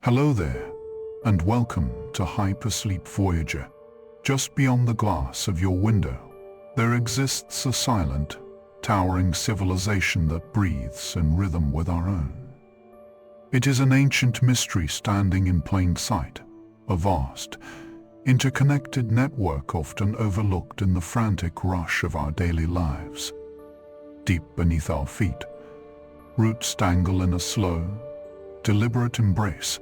Hello there, and welcome to Hypersleep Voyager. Just beyond the glass of your window, there exists a silent, towering civilization that breathes in rhythm with our own. It is an ancient mystery standing in plain sight, a vast, interconnected network often overlooked in the frantic rush of our daily lives. Deep beneath our feet, roots dangle in a slow, deliberate embrace,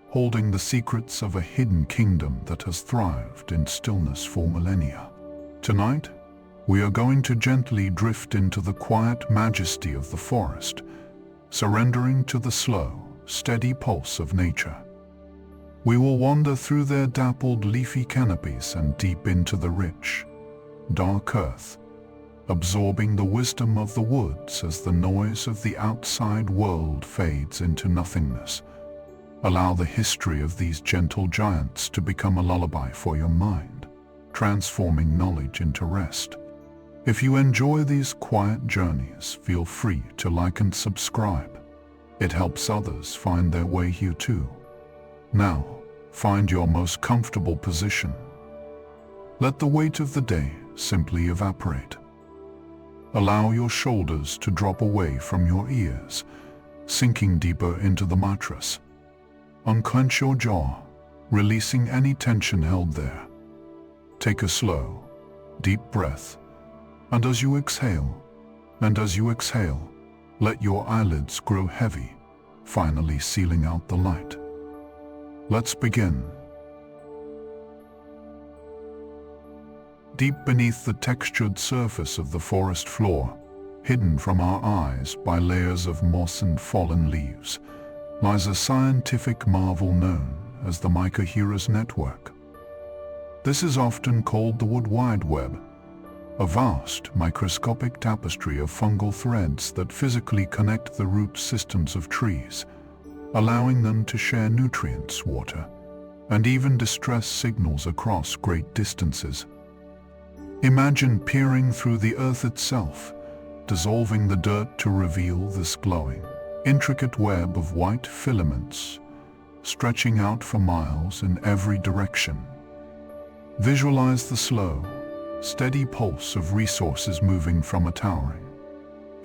holding the secrets of a hidden kingdom that has thrived in stillness for millennia. Tonight, we are going to gently drift into the quiet majesty of the forest, surrendering to the slow, steady pulse of nature. We will wander through their dappled leafy canopies and deep into the rich, dark earth, absorbing the wisdom of the woods as the noise of the outside world fades into nothingness. Allow the history of these gentle giants to become a lullaby for your mind, transforming knowledge into rest. If you enjoy these quiet journeys, feel free to like and subscribe. It helps others find their way here too. Now, find your most comfortable position. Let the weight of the day simply evaporate. Allow your shoulders to drop away from your ears, sinking deeper into the mattress. Unclench your jaw, releasing any tension held there. Take a slow, deep breath, and as you exhale, let your eyelids grow heavy, finally sealing out the light. Let's begin. Deep beneath the textured surface of the forest floor, hidden from our eyes by layers of moss and fallen leaves, lies a scientific marvel known as the Mycorrhizal network. This is often called the Wood Wide Web, a vast microscopic tapestry of fungal threads that physically connect the root systems of trees, allowing them to share nutrients, water, and even distress signals across great distances. Imagine peering through the earth itself, dissolving the dirt to reveal this glowing, intricate web of white filaments, stretching out for miles in every direction. Visualize the slow, steady pulse of resources moving from a towering,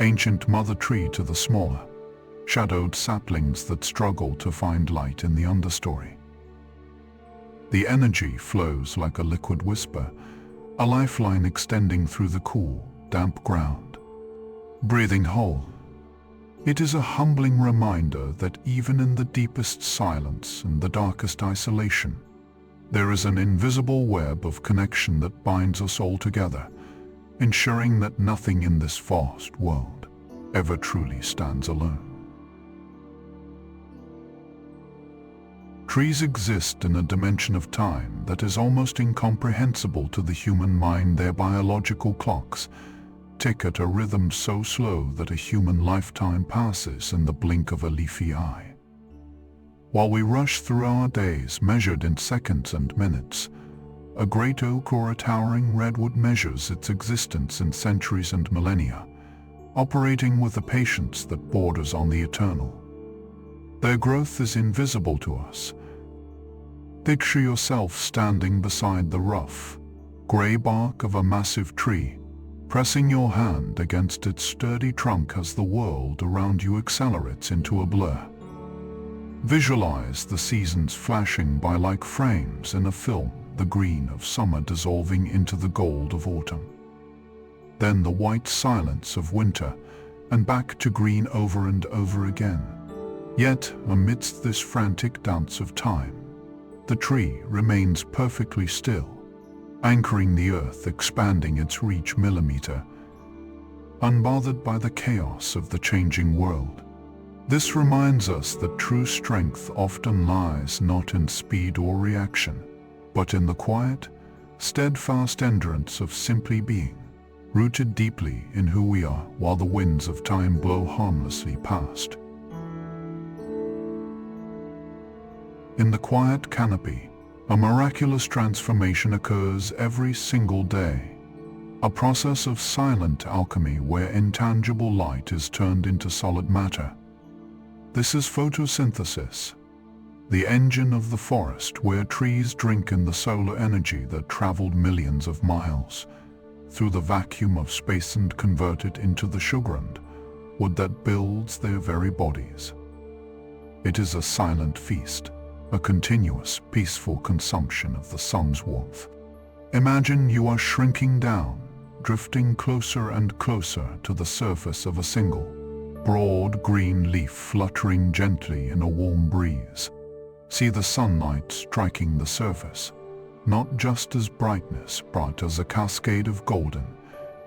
ancient mother tree to the smaller, shadowed saplings that struggle to find light in the understory. The energy flows like a liquid whisper, a lifeline extending through the cool, damp ground. Breathing whole, it is a humbling reminder that even in the deepest silence and the darkest isolation, there is an invisible web of connection that binds us all together, ensuring that nothing in this vast world ever truly stands alone. Trees exist in a dimension of time that is almost incomprehensible to the human mind. Their biological clocks tick at a rhythm so slow that a human lifetime passes in the blink of a leafy eye. While we rush through our days measured in seconds and minutes, a great oak or a towering redwood measures its existence in centuries and millennia, operating with a patience that borders on the eternal. Their growth is invisible to us. Picture yourself standing beside the rough, gray bark of a massive tree, pressing your hand against its sturdy trunk as the world around you accelerates into a blur. Visualize the seasons flashing by like frames in a film, the green of summer dissolving into the gold of autumn. Then the white silence of winter, and back to green over and over again. Yet, amidst this frantic dance of time, the tree remains perfectly still, anchoring the earth, expanding its reach millimeter, unbothered by the chaos of the changing world. This reminds us that true strength often lies not in speed or reaction, but in the quiet, steadfast endurance of simply being, rooted deeply in who we are while the winds of time blow harmlessly past. In the quiet canopy, a miraculous transformation occurs every single day, a process of silent alchemy where intangible light is turned into solid matter. This is photosynthesis, the engine of the forest where trees drink in the solar energy that traveled millions of miles through the vacuum of space and convert it into the sugar and wood that builds their very bodies. It is a silent feast, a continuous, peaceful consumption of the sun's warmth. Imagine you are shrinking down, drifting closer and closer to the surface of a single, broad green leaf fluttering gently in a warm breeze. See the sunlight striking the surface, not just as brightness, but as a cascade of golden,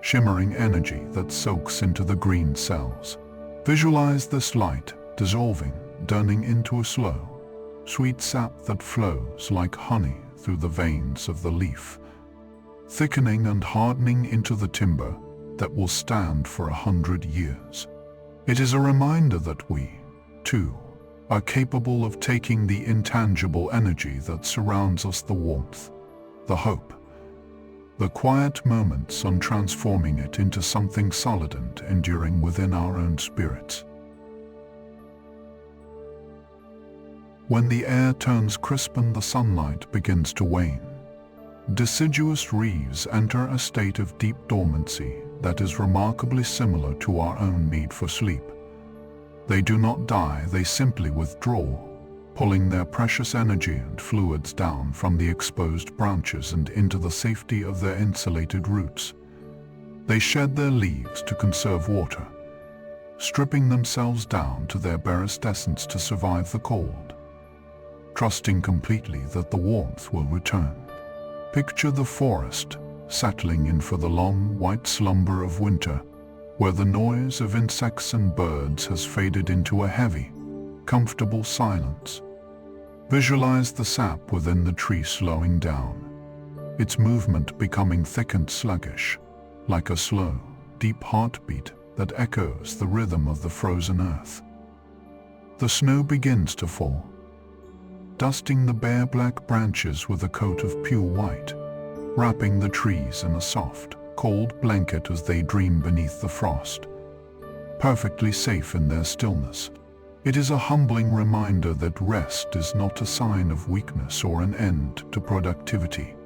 shimmering energy that soaks into the green cells. Visualize this light dissolving, turning into a slow, sweet sap that flows like honey through the veins of the leaf, thickening and hardening into the timber that will stand for 100 years. It is a reminder that we, too, are capable of taking the intangible energy that surrounds us, the warmth, the hope, the quiet moments, and transforming it into something solid and enduring within our own spirits. When the air turns crisp and the sunlight begins to wane, deciduous leaves enter a state of deep dormancy that is remarkably similar to our own need for sleep. They do not die, they simply withdraw, pulling their precious energy and fluids down from the exposed branches and into the safety of their insulated roots. They shed their leaves to conserve water, stripping themselves down to their barest essence to survive the cold, trusting completely that the warmth will return. Picture the forest settling in for the long, white slumber of winter, where the noise of insects and birds has faded into a heavy, comfortable silence. Visualize the sap within the tree slowing down, its movement becoming thick and sluggish, like a slow, deep heartbeat that echoes the rhythm of the frozen earth. The snow begins to fall, dusting the bare black branches with a coat of pure white, wrapping the trees in a soft, cold blanket as they dream beneath the frost, perfectly safe in their stillness. It is a humbling reminder that rest is not a sign of weakness or an end to productivity,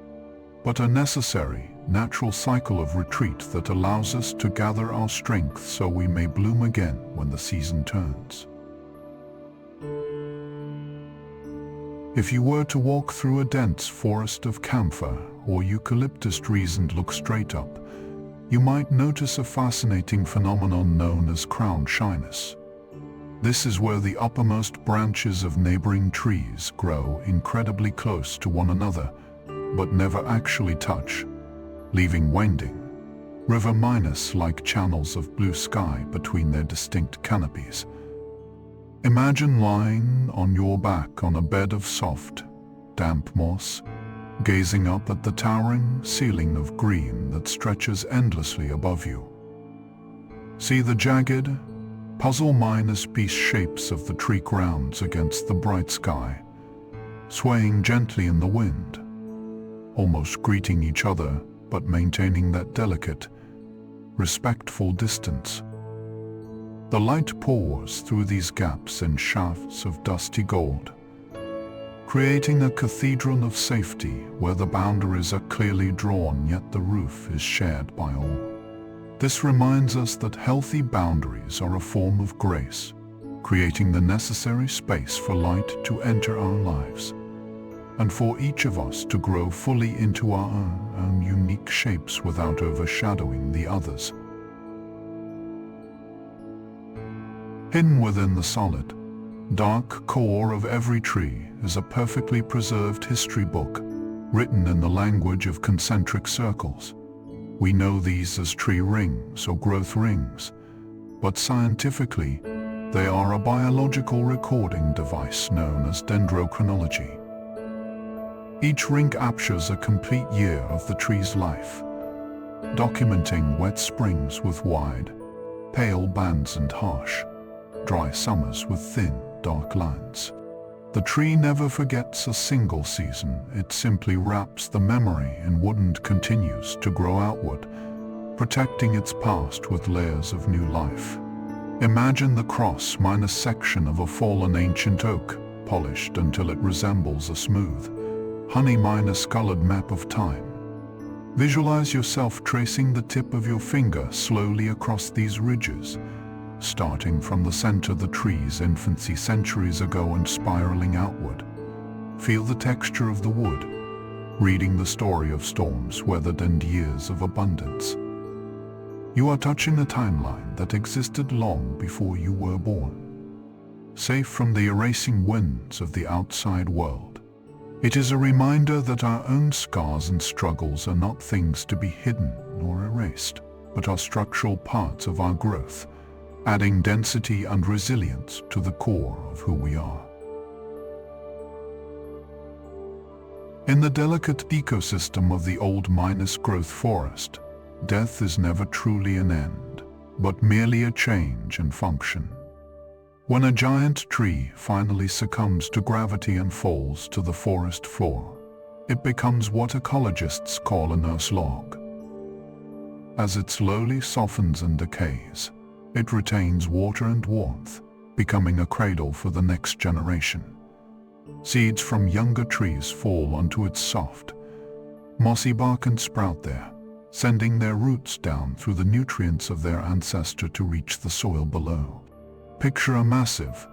but a necessary, natural cycle of retreat that allows us to gather our strength so we may bloom again when the season turns. If you were to walk through a dense forest of camphor or eucalyptus trees and look straight up, you might notice a fascinating phenomenon known as crown shyness. This is where the uppermost branches of neighboring trees grow incredibly close to one another, but never actually touch, leaving winding, river-like channels of blue sky between their distinct canopies. Imagine lying on your back on a bed of soft, damp moss, gazing up at the towering ceiling of green that stretches endlessly above you. See the jagged, puzzle-piece shapes of the tree crowns against the bright sky, swaying gently in the wind, almost greeting each other but maintaining that delicate, respectful distance. The light pours through these gaps in shafts of dusty gold, creating a cathedral of safety where the boundaries are clearly drawn yet the roof is shared by all. This reminds us that healthy boundaries are a form of grace, creating the necessary space for light to enter our lives, and for each of us to grow fully into our own unique shapes without overshadowing the others. Hidden within the solid, dark core of every tree is a perfectly preserved history book, written in the language of concentric circles. We know these as tree rings or growth rings, but scientifically, they are a biological recording device known as dendrochronology. Each ring captures a complete year of the tree's life, documenting wet springs with wide, pale bands and harsh, dry summers with thin, dark lines. The tree never forgets a single season, it simply wraps the memory in wood and continues to grow outward, protecting its past with layers of new life. Imagine the cross-section of a fallen ancient oak, polished until it resembles a smooth, honey-colored map of time. Visualize yourself tracing the tip of your finger slowly across these ridges, starting from the center of the tree's infancy centuries ago and spiraling outward. Feel the texture of the wood, reading the story of storms weathered and years of abundance. You are touching a timeline that existed long before you were born, safe from the erasing winds of the outside world. It is a reminder that our own scars and struggles are not things to be hidden or erased, but are structural parts of our growth, adding density and resilience to the core of who we are. In the delicate ecosystem of the old growth forest, death is never truly an end, but merely a change in function. When a giant tree finally succumbs to gravity and falls to the forest floor, it becomes what ecologists call a nurse log. As it slowly softens and decays, it retains water and warmth, becoming a cradle for the next generation. Seeds from younger trees fall onto its soft, mossy bark and sprout there, sending their roots down through the nutrients of their ancestor to reach the soil below. Picture a massive,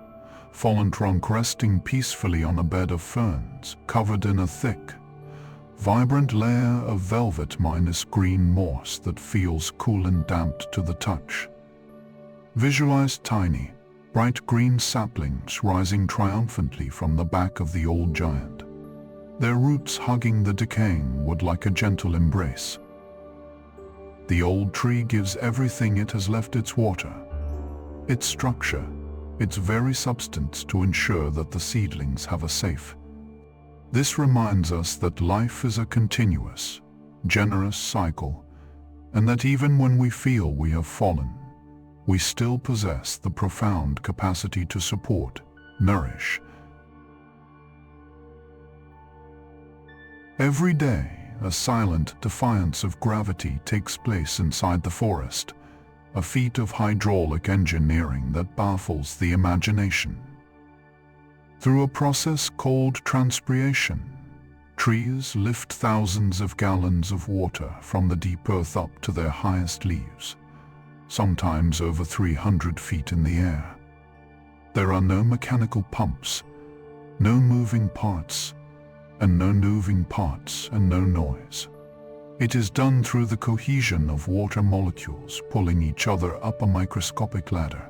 fallen trunk resting peacefully on a bed of ferns, covered in a thick, vibrant layer of velvet-green moss that feels cool and damp to the touch. Visualize tiny, bright green saplings rising triumphantly from the back of the old giant, their roots hugging the decaying wood like a gentle embrace. The old tree gives everything it has left: its water, its structure, its very substance, to ensure that the seedlings have a safe. This reminds us that life is a continuous, generous cycle, and that even when we feel we have fallen, we still possess the profound capacity to support, nourish. Every day, a silent defiance of gravity takes place inside the forest, a feat of hydraulic engineering that baffles the imagination. Through a process called transpiration, trees lift thousands of gallons of water from the deep earth up to their highest leaves, sometimes over 300 feet in the air. There are no mechanical pumps, no moving parts, and no noise. It is done through the cohesion of water molecules pulling each other up a microscopic ladder,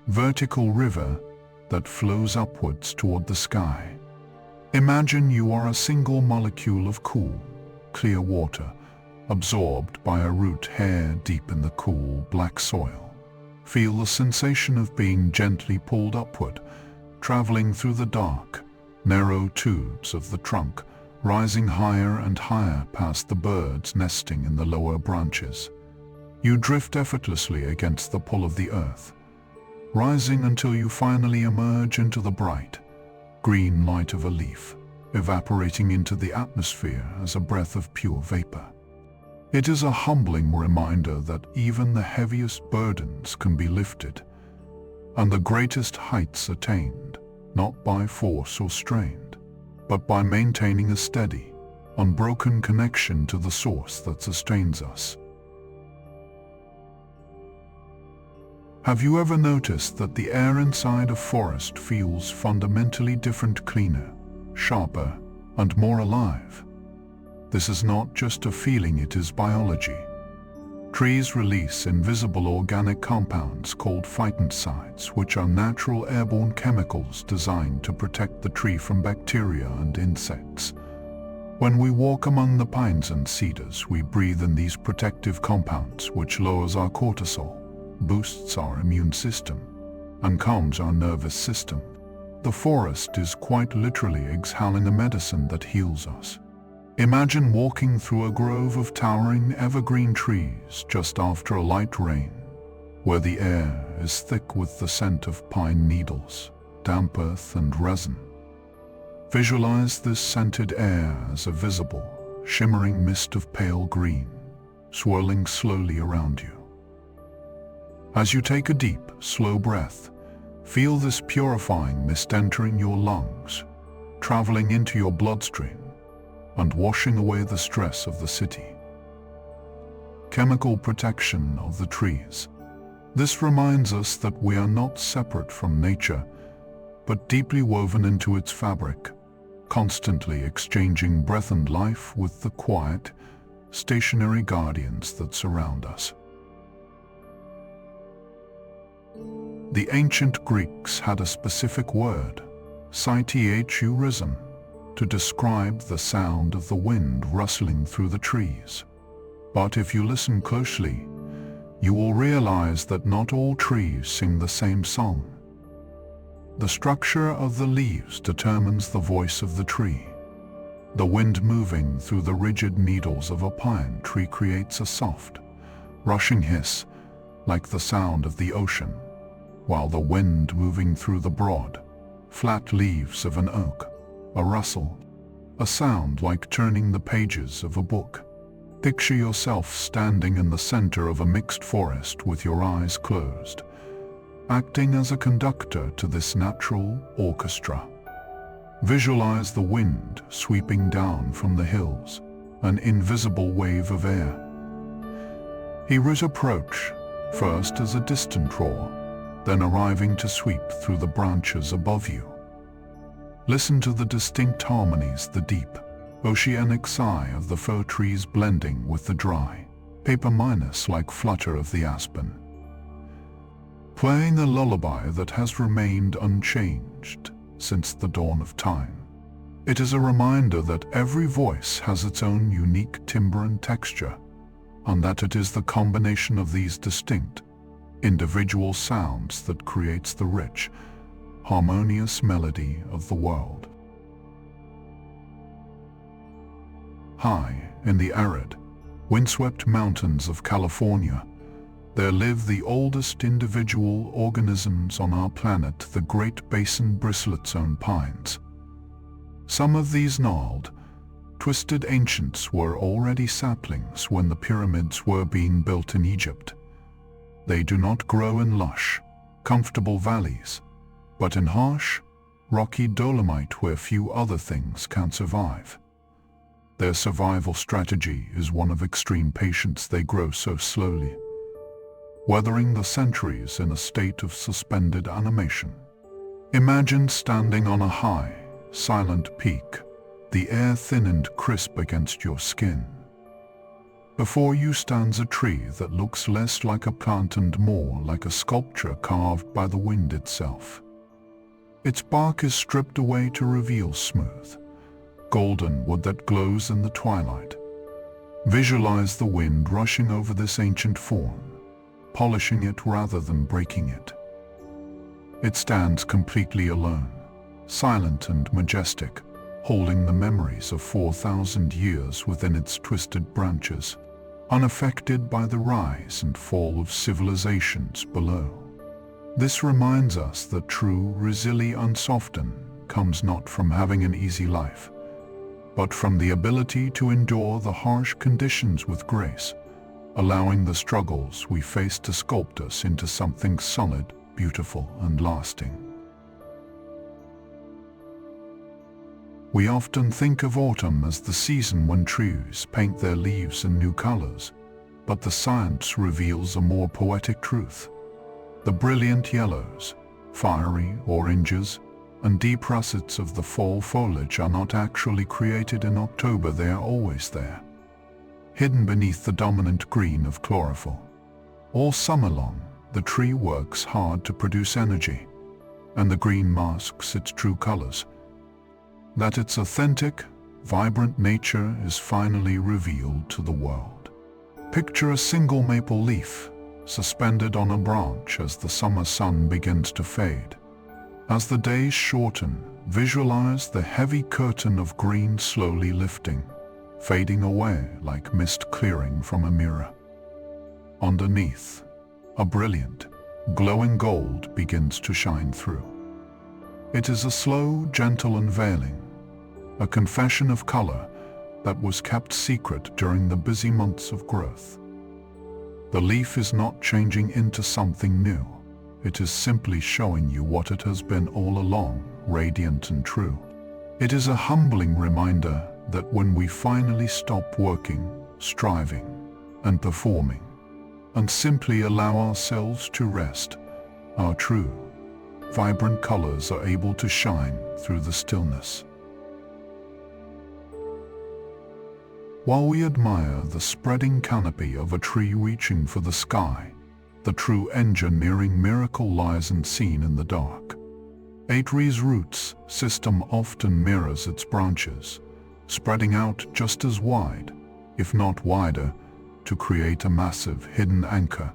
vertical river that flows upwards toward the sky. Imagine you are a single molecule of cool, clear water, absorbed by a root hair deep in the cool, black soil. Feel the sensation of being gently pulled upward, traveling through the dark, narrow tubes of the trunk, rising higher and higher past the birds nesting in the lower branches. You drift effortlessly against the pull of the earth, rising until you finally emerge into the bright, green light of a leaf, evaporating into the atmosphere as a breath of pure vapor. It is a humbling reminder that even the heaviest burdens can be lifted, and the greatest heights attained, not by force or strain, but by maintaining a steady, unbroken connection to the source that sustains us. Have you ever noticed that the air inside a forest feels fundamentally different, cleaner, sharper, and more alive? This is not just a feeling, it is biology. Trees release invisible organic compounds called phytoncides, which are natural airborne chemicals designed to protect the tree from bacteria and insects. When we walk among the pines and cedars, we breathe in these protective compounds, which lowers our cortisol, boosts our immune system, and calms our nervous system. The forest is quite literally exhaling a medicine that heals us. Imagine walking through a grove of towering evergreen trees just after a light rain, where the air is thick with the scent of pine needles, damp earth, and resin. Visualize this scented air as a visible, shimmering mist of pale green, swirling slowly around you. As you take a deep, slow breath, Feel this purifying mist entering your lungs, traveling into your bloodstream, and washing away the stress of the city. Chemical protection of the trees. This reminds us that we are not separate from nature, but deeply woven into its fabric, constantly exchanging breath and life with the quiet, stationary guardians that surround us. The ancient Greeks had a specific word, psychoacoustic, to describe the sound of the wind rustling through the trees. But if you listen closely, you will realize that not all trees sing the same song. The structure of the leaves determines the voice of the tree. The wind moving through the rigid needles of a pine tree creates a soft, rushing hiss, like the sound of the ocean, while the wind moving through the broad, flat leaves of an oak, a rustle, a sound like turning the pages of a book. Picture yourself standing in the center of a mixed forest with your eyes closed, acting as a conductor to this natural orchestra. Visualize the wind sweeping down from the hills, an invisible wave of air. Hear it approach, first as a distant roar, then arriving to sweep through the branches above you. Listen to the distinct harmonies, the deep, oceanic sigh of the fir trees blending with the dry, paper-like flutter of the aspen. Playing a lullaby that has remained unchanged since the dawn of time. It is a reminder that every voice has its own unique timbre and texture, and that it is the combination of these distinct, individual sounds that creates the rich, harmonious melody of the world. High in the arid, windswept mountains of California, there live the oldest individual organisms on our planet, the Great Basin bristletone pines. Some of these gnarled, twisted ancients were already saplings when the pyramids were being built in Egypt. They do not grow in lush, comfortable valleys, but in harsh, rocky dolomite where few other things can survive. Their survival strategy is one of extreme patience. They grow so slowly, weathering the centuries in a state of suspended animation. Imagine standing on a high, silent peak, the air thin and crisp against your skin. Before you stands a tree that looks less like a plant and more like a sculpture carved by the wind itself. Its bark is stripped away to reveal smooth, golden wood that glows in the twilight. Visualize the wind rushing over this ancient form, polishing it rather than breaking it. It stands completely alone, silent and majestic, holding the memories of 4,000 years within its twisted branches, unaffected by the rise and fall of civilizations below. This reminds us that true resilience often comes not from having an easy life, but from the ability to endure the harsh conditions with grace, allowing the struggles we face to sculpt us into something solid, beautiful, and lasting. We often think of autumn as the season when trees paint their leaves in new colors, but the science reveals a more poetic truth. The brilliant yellows, fiery oranges, and deep russets of the fall foliage are not actually created in October. They are always there, hidden beneath the dominant green of chlorophyll. All summer long, the tree works hard to produce energy, and the green masks its true colors. That its authentic, vibrant nature is finally revealed to the world. Picture a single maple leaf, suspended on a branch as the summer sun begins to fade. As the days shorten, visualize the heavy curtain of green slowly lifting, fading away like mist clearing from a mirror. Underneath, a brilliant, glowing gold begins to shine through. It is a slow, gentle unveiling, a confession of color that was kept secret during the busy months of growth. The leaf is not changing into something new, it is simply showing you what it has been all along, radiant and true. It is a humbling reminder that when we finally stop working, striving, and performing, and simply allow ourselves to rest, our true, vibrant colors are able to shine through the stillness. While we admire the spreading canopy of a tree reaching for the sky, the true engineering miracle lies unseen in the dark. A tree's roots system often mirrors its branches, spreading out just as wide, if not wider, to create a massive hidden anchor.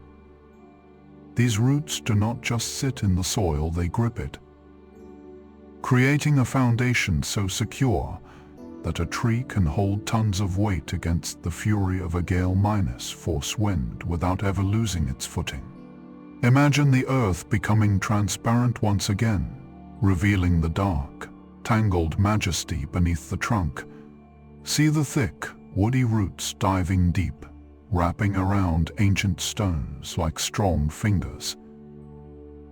These roots do not just sit in the soil, they grip it, creating a foundation so secure that a tree can hold tons of weight against the fury of a gale-force wind without ever losing its footing. Imagine the earth becoming transparent once again, revealing the dark, tangled majesty beneath the trunk. See the thick, woody roots diving deep, wrapping around ancient stones like strong fingers.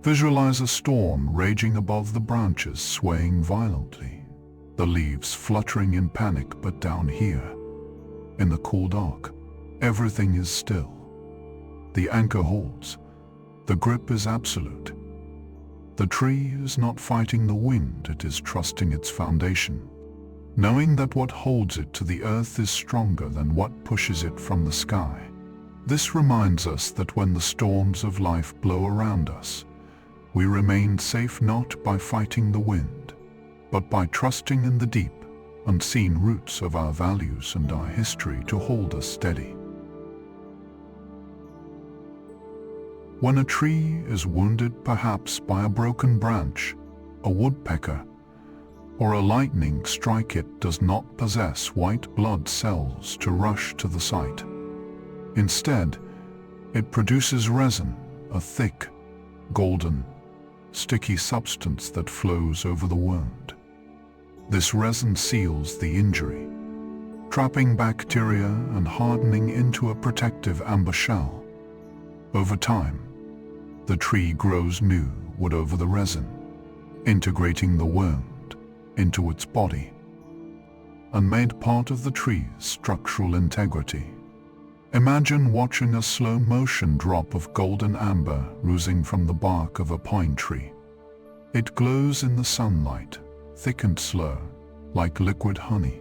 Visualize a storm raging above the branches, swaying violently, the leaves fluttering in panic, but down here, in the cool dark, everything is still. The anchor holds. The grip is absolute. The tree is not fighting the wind, it is trusting its foundation, knowing that what holds it to the earth is stronger than what pushes it from the sky. This reminds us that when the storms of life blow around us, we remain safe not by fighting the wind, but by trusting in the deep, unseen roots of our values and our history to hold us steady. When a tree is wounded perhaps by a broken branch, a woodpecker, or a lightning strike, it does not possess white blood cells to rush to the site. Instead, it produces resin, a thick, golden, sticky substance that flows over the wound. This resin seals the injury, trapping bacteria and hardening into a protective amber shell. Over time, the tree grows new wood over the resin, integrating the wound into its body, and made part of the tree's structural integrity. Imagine watching a slow-motion drop of golden amber oozing from the bark of a pine tree. It glows in the sunlight, thick and slow, like liquid honey.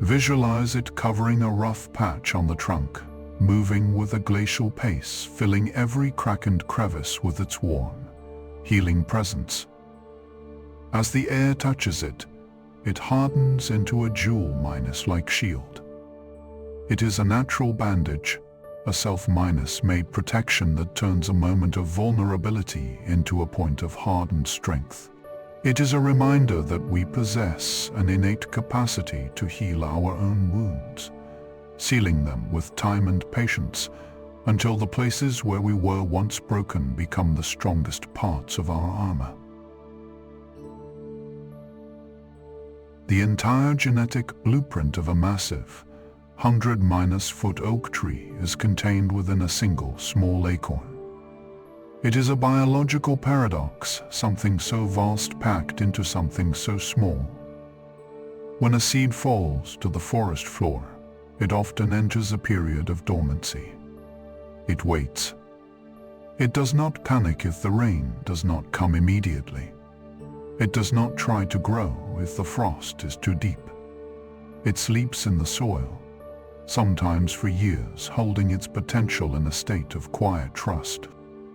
Visualize it covering a rough patch on the trunk, moving with a glacial pace, filling every crack and crevice with its warm, healing presence. As the air touches it, it hardens into a jewel-like shield. It is a natural bandage, a self-made protection that turns a moment of vulnerability into a point of hardened strength. It is a reminder that we possess an innate capacity to heal our own wounds, sealing them with time and patience until the places where we were once broken become the strongest parts of our armor. The entire genetic blueprint of a massive, 100-foot oak tree is contained within a single small acorn. It is a biological paradox, something so vast packed into something so small. When a seed falls to the forest floor, it often enters a period of dormancy. It waits. It does not panic if the rain does not come immediately. It does not try to grow if the frost is too deep. It sleeps in the soil, sometimes for years, holding its potential in a state of quiet trust,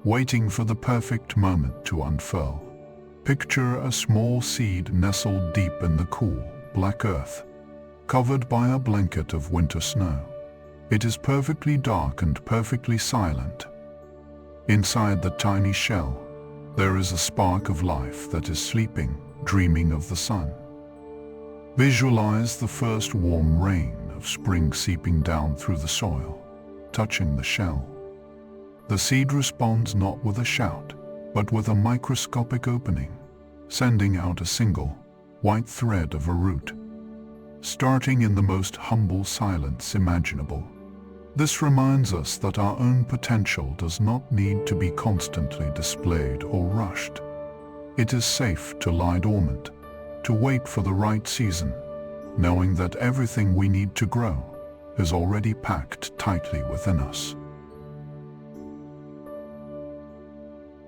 waiting for the perfect moment to unfurl. Picture a small seed nestled deep in the cool, black earth, covered by a blanket of winter snow. It is perfectly dark and perfectly silent. Inside the tiny shell, there is a spark of life that is sleeping, dreaming of the sun. Visualize the first warm rain of spring seeping down through the soil, touching the shell. The seed responds not with a shout, but with a microscopic opening, sending out a single, white thread of a root. Starting in the most humble silence imaginable, This reminds us that our own potential does not need to be constantly displayed or rushed. It is safe to lie dormant, to wait for the right season, knowing that everything we need to grow is already packed tightly within us.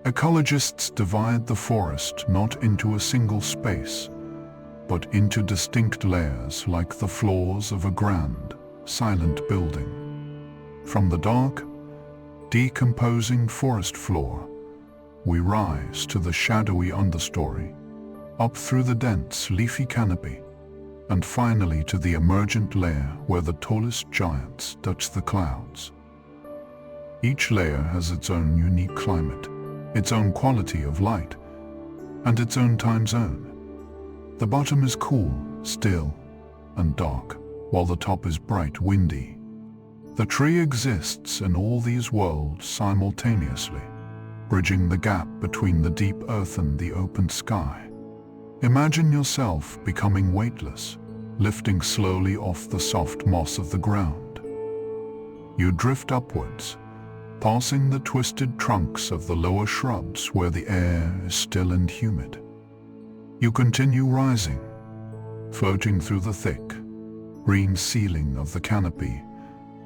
Ecologists divide the forest not into a single space, but into distinct layers like the floors of a grand, silent building. From the dark, decomposing forest floor, we rise to the shadowy understory, up through the dense, leafy canopy, and finally to the emergent layer where the tallest giants touch the clouds. Each layer has its own unique climate, its own quality of light, and its own time zone. The bottom is cool, still, and dark, while the top is bright, windy. The tree exists in all these worlds simultaneously, bridging the gap between the deep earth and the open sky. Imagine yourself becoming weightless, lifting slowly off the soft moss of the ground. You drift upwards, passing the twisted trunks of the lower shrubs where the air is still and humid. You continue rising, floating through the thick, green ceiling of the canopy,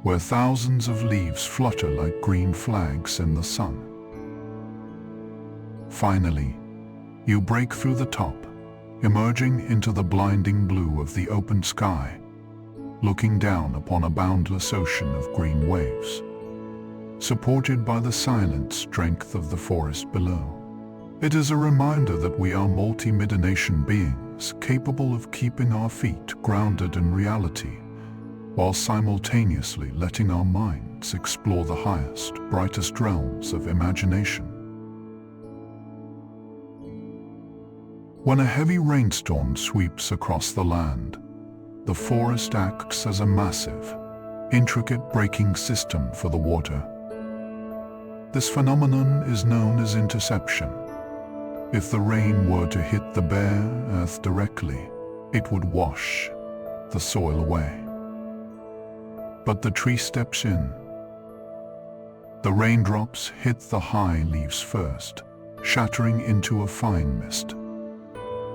where thousands of leaves flutter like green flags in the sun. Finally, you break through the top, emerging into the blinding blue of the open sky, looking down upon a boundless ocean of green waves, supported by the silent strength of the forest below. It is a reminder that we are multi-midination beings capable of keeping our feet grounded in reality, while simultaneously letting our minds explore the highest, brightest realms of imagination. When a heavy rainstorm sweeps across the land, the forest acts as a massive, intricate braking system for the water. This phenomenon is known as interception. If the rain were to hit the bare earth directly, it would wash the soil away. But the tree steps in. The raindrops hit the high leaves first, shattering into a fine mist.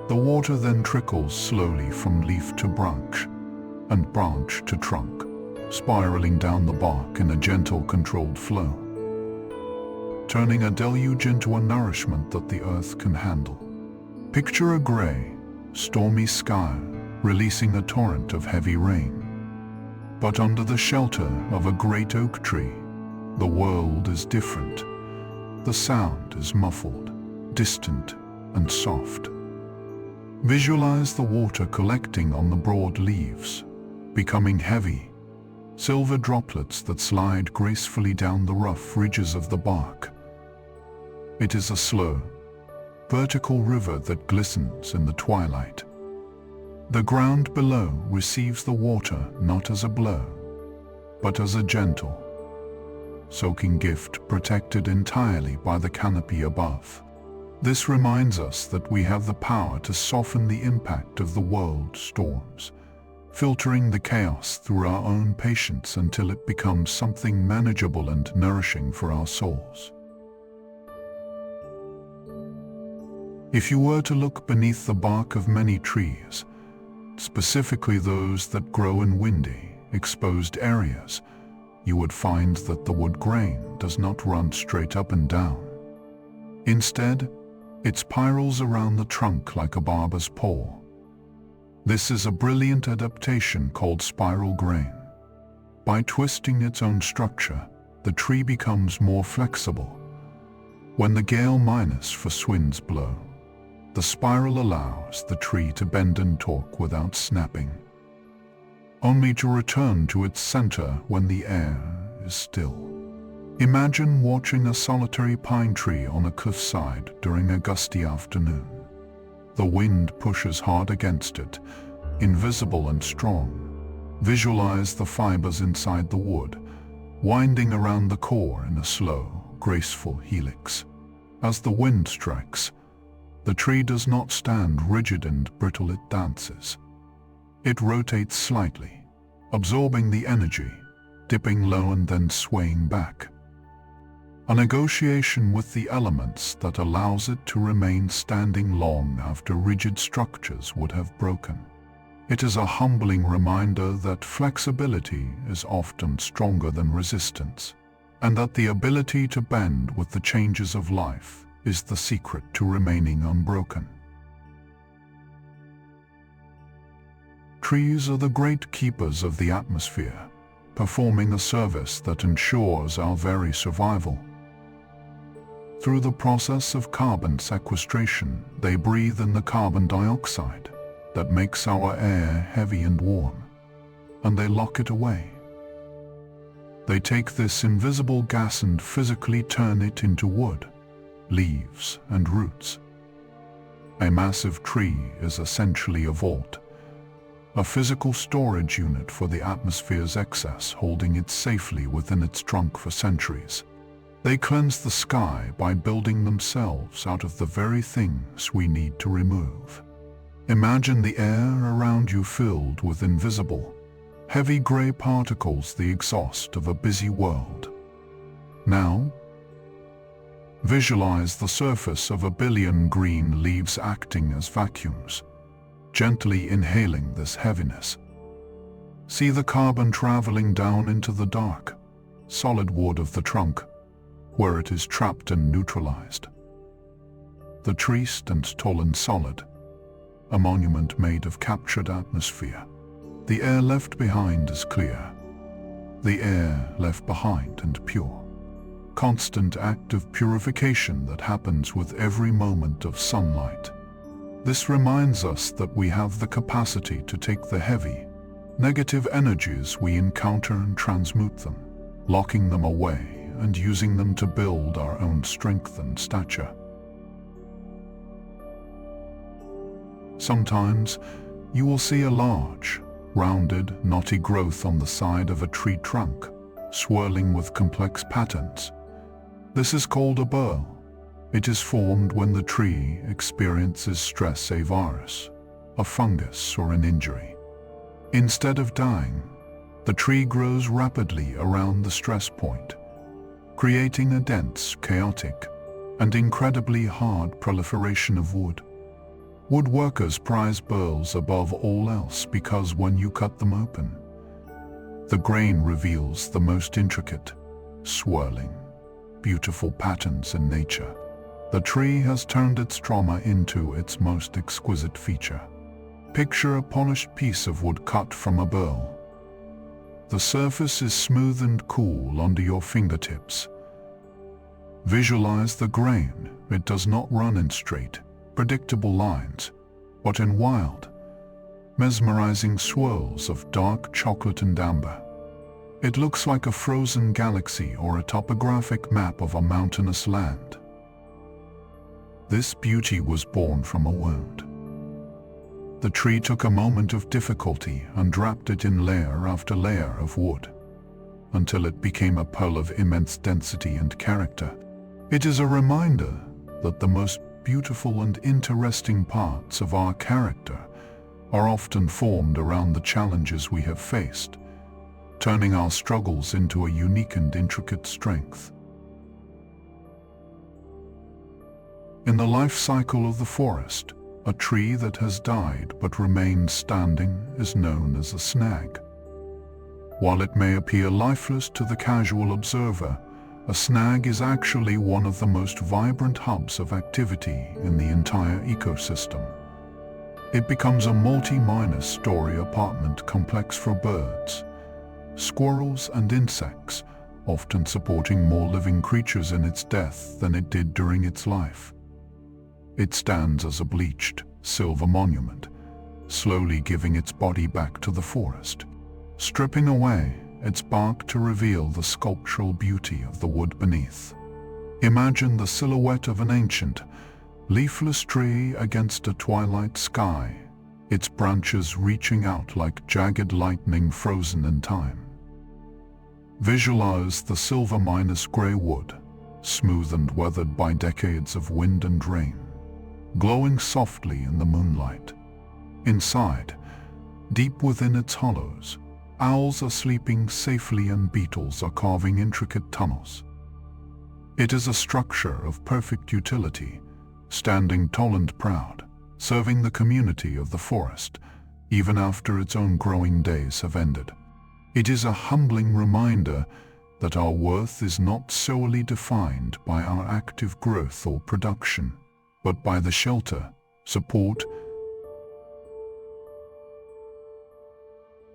The water then trickles slowly from leaf to branch, and branch to trunk, spiraling down the bark in a gentle, controlled flow, turning a deluge into a nourishment that the earth can handle. Picture a gray, stormy sky releasing a torrent of heavy rain. But under the shelter of a great oak tree, the world is different. The sound is muffled, distant, and soft. Visualize the water collecting on the broad leaves, becoming heavy, silver droplets that slide gracefully down the rough ridges of the bark. It is a slow, vertical river that glistens in the twilight. The ground below receives the water not as a blow, but as a gentle, soaking gift protected entirely by the canopy above. This reminds us that we have the power to soften the impact of the world's storms, filtering the chaos through our own patience until it becomes something manageable and nourishing for our souls. If you were to look beneath the bark of many trees, specifically those that grow in windy, exposed areas, you would find that the wood grain does not run straight up and down. Instead, it spirals around the trunk like a barber's paw. This is a brilliant adaptation called spiral grain. By twisting its own structure, the tree becomes more flexible. When the gale minus for winds blow, the spiral allows the tree to bend and torque without snapping, only to return to its center when the air is still. Imagine watching a solitary pine tree on a cliffside during a gusty afternoon. The wind pushes hard against it, invisible and strong. Visualize the fibers inside the wood, winding around the core in a slow, graceful helix. As the wind strikes, the tree does not stand rigid and brittle, it dances. It rotates slightly, absorbing the energy, dipping low and then swaying back. A negotiation with the elements that allows it to remain standing long after rigid structures would have broken. It is a humbling reminder that flexibility is often stronger than resistance, and that the ability to bend with the changes of life is the secret to remaining unbroken. Trees are the great keepers of the atmosphere, performing a service that ensures our very survival. Through the process of carbon sequestration, they breathe in the carbon dioxide that makes our air heavy and warm, and they lock it away. They take this invisible gas and physically turn it into wood, leaves, and roots. A massive tree is essentially a vault, a physical storage unit for the atmosphere's excess, holding it safely within its trunk for centuries. They cleanse the sky by building themselves out of the very things we need to remove. Imagine the air around you filled with invisible, heavy gray particles, the exhaust of a busy world. Now, visualize the surface of a billion green leaves acting as vacuums, gently inhaling this heaviness. See the carbon traveling down into the dark, solid wood of the trunk, where it is trapped and neutralized. The tree stands tall and solid, a monument made of captured atmosphere. The air left behind is clear, the air left behind and pure. Constant active purification that happens with every moment of sunlight. This reminds us that we have the capacity to take the heavy, negative energies we encounter and transmute them, locking them away and using them to build our own strength and stature. Sometimes you will see a large, rounded, knotty growth on the side of a tree trunk, swirling with complex patterns. This is called a burl. It is formed when the tree experiences stress, a virus, a fungus, or an injury. Instead of dying, the tree grows rapidly around the stress point, creating a dense, chaotic, and incredibly hard proliferation of wood. Woodworkers prize burls above all else because when you cut them open, the grain reveals the most intricate, swirling, beautiful patterns in nature. The tree has turned its trauma into its most exquisite feature. Picture a polished piece of wood cut from a burl. The surface is smooth and cool under your fingertips. Visualize the grain. It does not run in straight, predictable lines, but in wild, mesmerizing swirls of dark chocolate and amber. It looks like a frozen galaxy or a topographic map of a mountainous land. This beauty was born from a wound. The tree took a moment of difficulty and wrapped it in layer after layer of wood, until it became a pearl of immense density and character. It is a reminder that the most beautiful and interesting parts of our character are often formed around the challenges we have faced, turning our struggles into a unique and intricate strength. In the life cycle of the forest, a tree that has died but remains standing is known as a snag. While it may appear lifeless to the casual observer, a snag is actually one of the most vibrant hubs of activity in the entire ecosystem. It becomes a multi-story apartment complex for birds, squirrels, and insects, often supporting more living creatures in its death than it did during its life. It stands as a bleached, silver monument, slowly giving its body back to the forest, stripping away its bark to reveal the sculptural beauty of the wood beneath. Imagine the silhouette of an ancient, leafless tree against a twilight sky, its branches reaching out like jagged lightning frozen in time. Visualize the silver-gray wood, smooth and weathered by decades of wind and rain, glowing softly in the moonlight. Inside, deep within its hollows, owls are sleeping safely and beetles are carving intricate tunnels. It is a structure of perfect utility, standing tall and proud, serving the community of the forest, even after its own growing days have ended. It is a humbling reminder that our worth is not solely defined by our active growth or production, but by the shelter, support.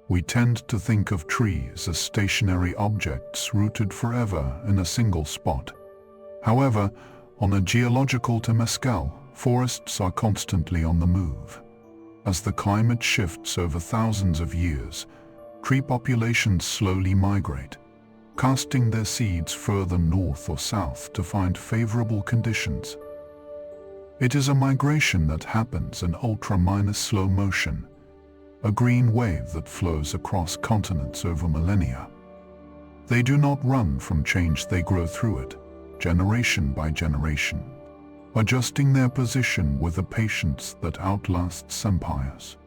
We tend to think of trees as stationary objects rooted forever in a single spot. However, on a geological temescal, forests are constantly on the move. As the climate shifts over thousands of years, tree populations slowly migrate, casting their seeds further north or south to find favorable conditions. It is a migration that happens in ultra-slow motion, a green wave that flows across continents over millennia. They do not run from change, they grow through it, generation by generation, adjusting their position with a patience that outlasts empires.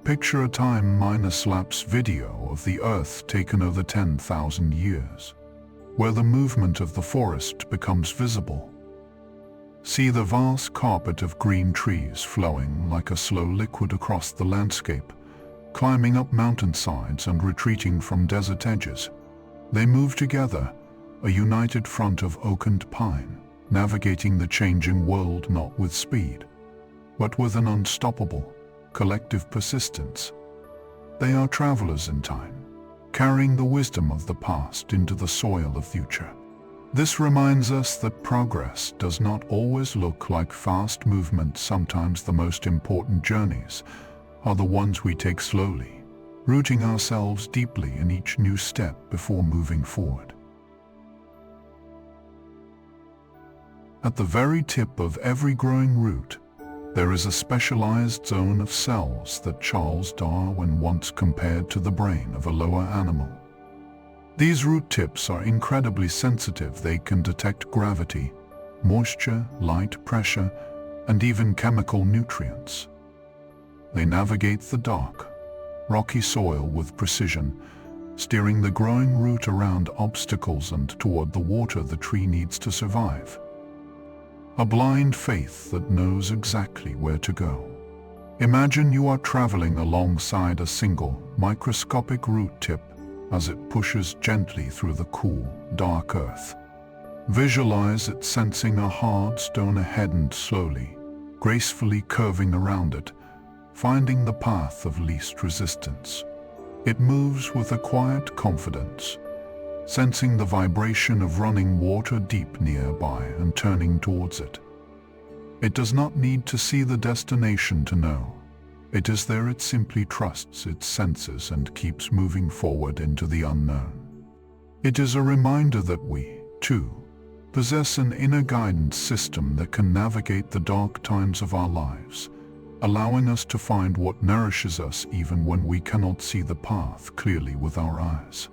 Picture a time-lapse video of the Earth taken over 10,000 years, where the movement of the forest becomes visible. See the vast carpet of green trees flowing like a slow liquid across the landscape, climbing up mountainsides and retreating from desert edges. They move together, a united front of oak and pine, navigating the changing world not with speed, but with an unstoppable, collective persistence. They are travelers in time, carrying the wisdom of the past into the soil of future. This reminds us that progress does not always look like fast movement. Sometimes the most important journeys are the ones we take slowly, rooting ourselves deeply in each new step before moving forward. At the very tip of every growing root, there is a specialized zone of cells that Charles Darwin once compared to the brain of a lower animal. These root tips are incredibly sensitive. They can detect gravity, moisture, light, pressure, and even chemical nutrients. They navigate the dark, rocky soil with precision, steering the growing root around obstacles and toward the water the tree needs to survive. A blind faith that knows exactly where to go. Imagine you are traveling alongside a single, microscopic root tip as it pushes gently through the cool, dark earth. Visualize it sensing a hard stone ahead and slowly, gracefully curving around it, finding the path of least resistance. It moves with a quiet confidence, sensing the vibration of running water deep nearby and turning towards it. It does not need to see the destination to know. It is there. It simply trusts its senses and keeps moving forward into the unknown. It is a reminder that we, too, possess an inner guidance system that can navigate the dark times of our lives, allowing us to find what nourishes us even when we cannot see the path clearly with our eyes.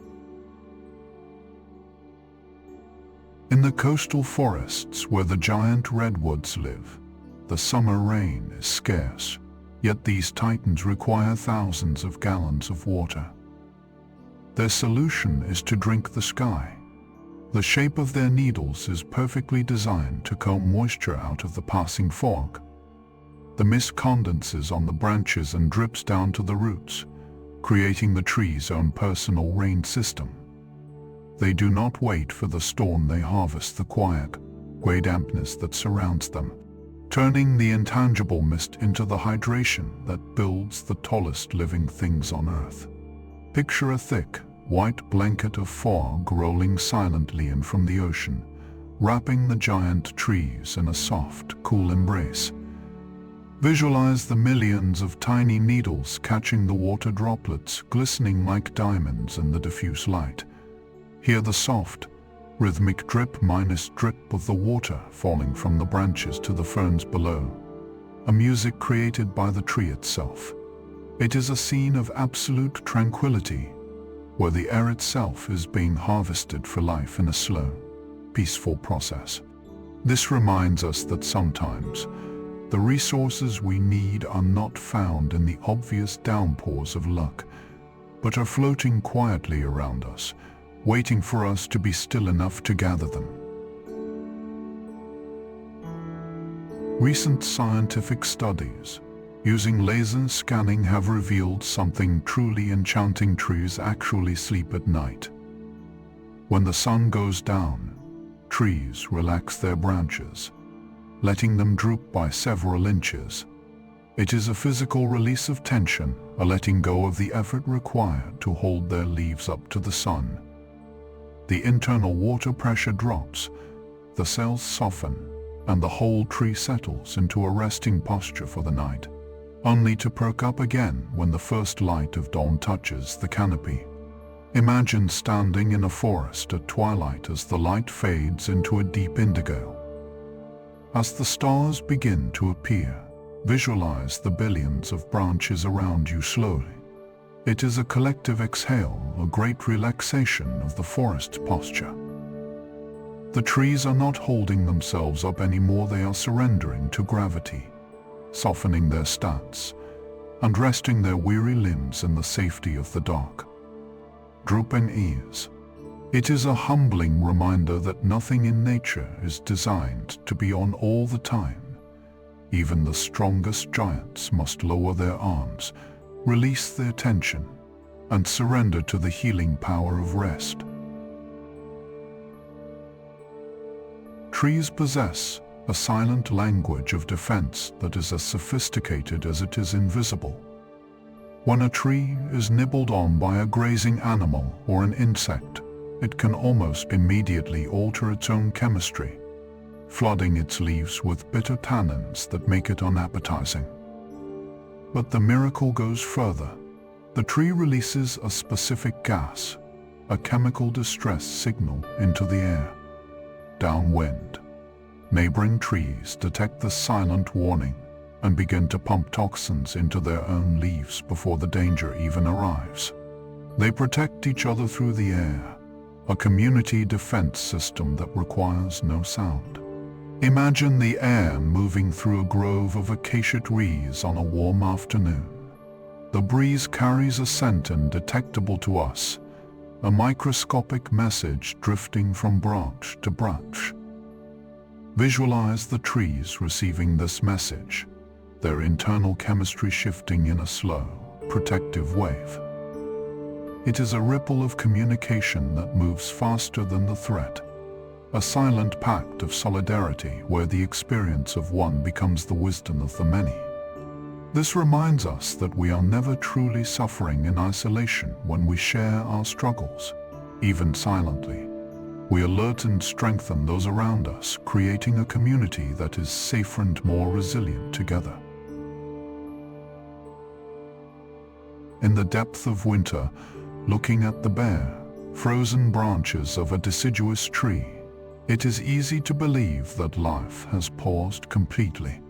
In the coastal forests where the giant redwoods live, the summer rain is scarce, yet these titans require thousands of gallons of water. Their solution is to drink the sky. The shape of their needles is perfectly designed to comb moisture out of the passing fog. The mist condenses on the branches and drips down to the roots, creating the tree's own personal rain system. They do not wait for the storm, they harvest the quiet, gray dampness that surrounds them, turning the intangible mist into the hydration that builds the tallest living things on Earth. Picture a thick, white blanket of fog rolling silently in from the ocean, wrapping the giant trees in a soft, cool embrace. Visualize the millions of tiny needles catching the water droplets, glistening like diamonds in the diffuse light. Hear the soft, rhythmic drip of the water falling from the branches to the ferns below, a music created by the tree itself. It is a scene of absolute tranquility, where the air itself is being harvested for life in a slow, peaceful process. This reminds us that sometimes the resources we need are not found in the obvious downpours of luck, but are floating quietly around us, waiting for us to be still enough to gather them. Recent scientific studies using laser scanning have revealed something truly enchanting. Trees actually sleep at night. When the sun goes down, trees relax their branches, letting them droop by several inches. It is a physical release of tension, a letting go of the effort required to hold their leaves up to the sun. The internal water pressure drops, the cells soften, and the whole tree settles into a resting posture for the night, only to perk up again when the first light of dawn touches the canopy. Imagine standing in a forest at twilight as the light fades into a deep indigo. As the stars begin to appear, visualize the billions of branches around you slowly. It is a collective exhale, a great relaxation of the forest's posture. The trees are not holding themselves up anymore, they are surrendering to gravity, softening their stance, and resting their weary limbs in the safety of the dark. Drooping ears. It is a humbling reminder that nothing in nature is designed to be on all the time. Even the strongest giants must lower their arms, release their tension, and surrender to the healing power of rest. Trees possess a silent language of defense that is as sophisticated as it is invisible. When a tree is nibbled on by a grazing animal or an insect, it can almost immediately alter its own chemistry, flooding its leaves with bitter tannins that make it unappetizing. But the miracle goes further. The tree releases a specific gas, a chemical distress signal, into the air. Downwind, neighboring trees detect the silent warning and begin to pump toxins into their own leaves before the danger even arrives. They protect each other through the air, a community defense system that requires no sound. Imagine the air moving through a grove of acacia trees on a warm afternoon. The breeze carries a scent indetectable to us, a microscopic message drifting from branch to branch. Visualize the trees receiving this message, their internal chemistry shifting in a slow, protective wave. It is a ripple of communication that moves faster than the threat, a silent pact of solidarity where the experience of one becomes the wisdom of the many. This reminds us that we are never truly suffering in isolation when we share our struggles, even silently. We alert and strengthen those around us, creating a community that is safer and more resilient together. In the depth of winter, looking at the bare, frozen branches of a deciduous tree, it is easy to believe that life has paused completely.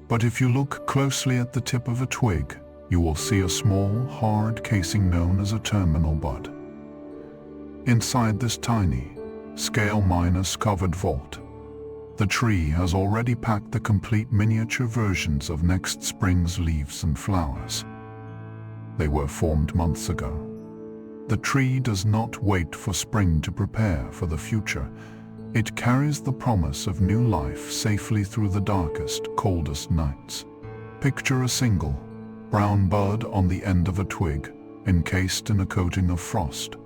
But if you look closely at the tip of a twig, you will see a small, hard casing known as a terminal bud. Inside this tiny, scale-covered vault, the tree has already packed the complete miniature versions of next spring's leaves and flowers. They were formed months ago. The tree does not wait for spring to prepare for the future. It carries the promise of new life safely through the darkest, coldest nights. Picture a single, brown bud on the end of a twig, encased in a coating of frost.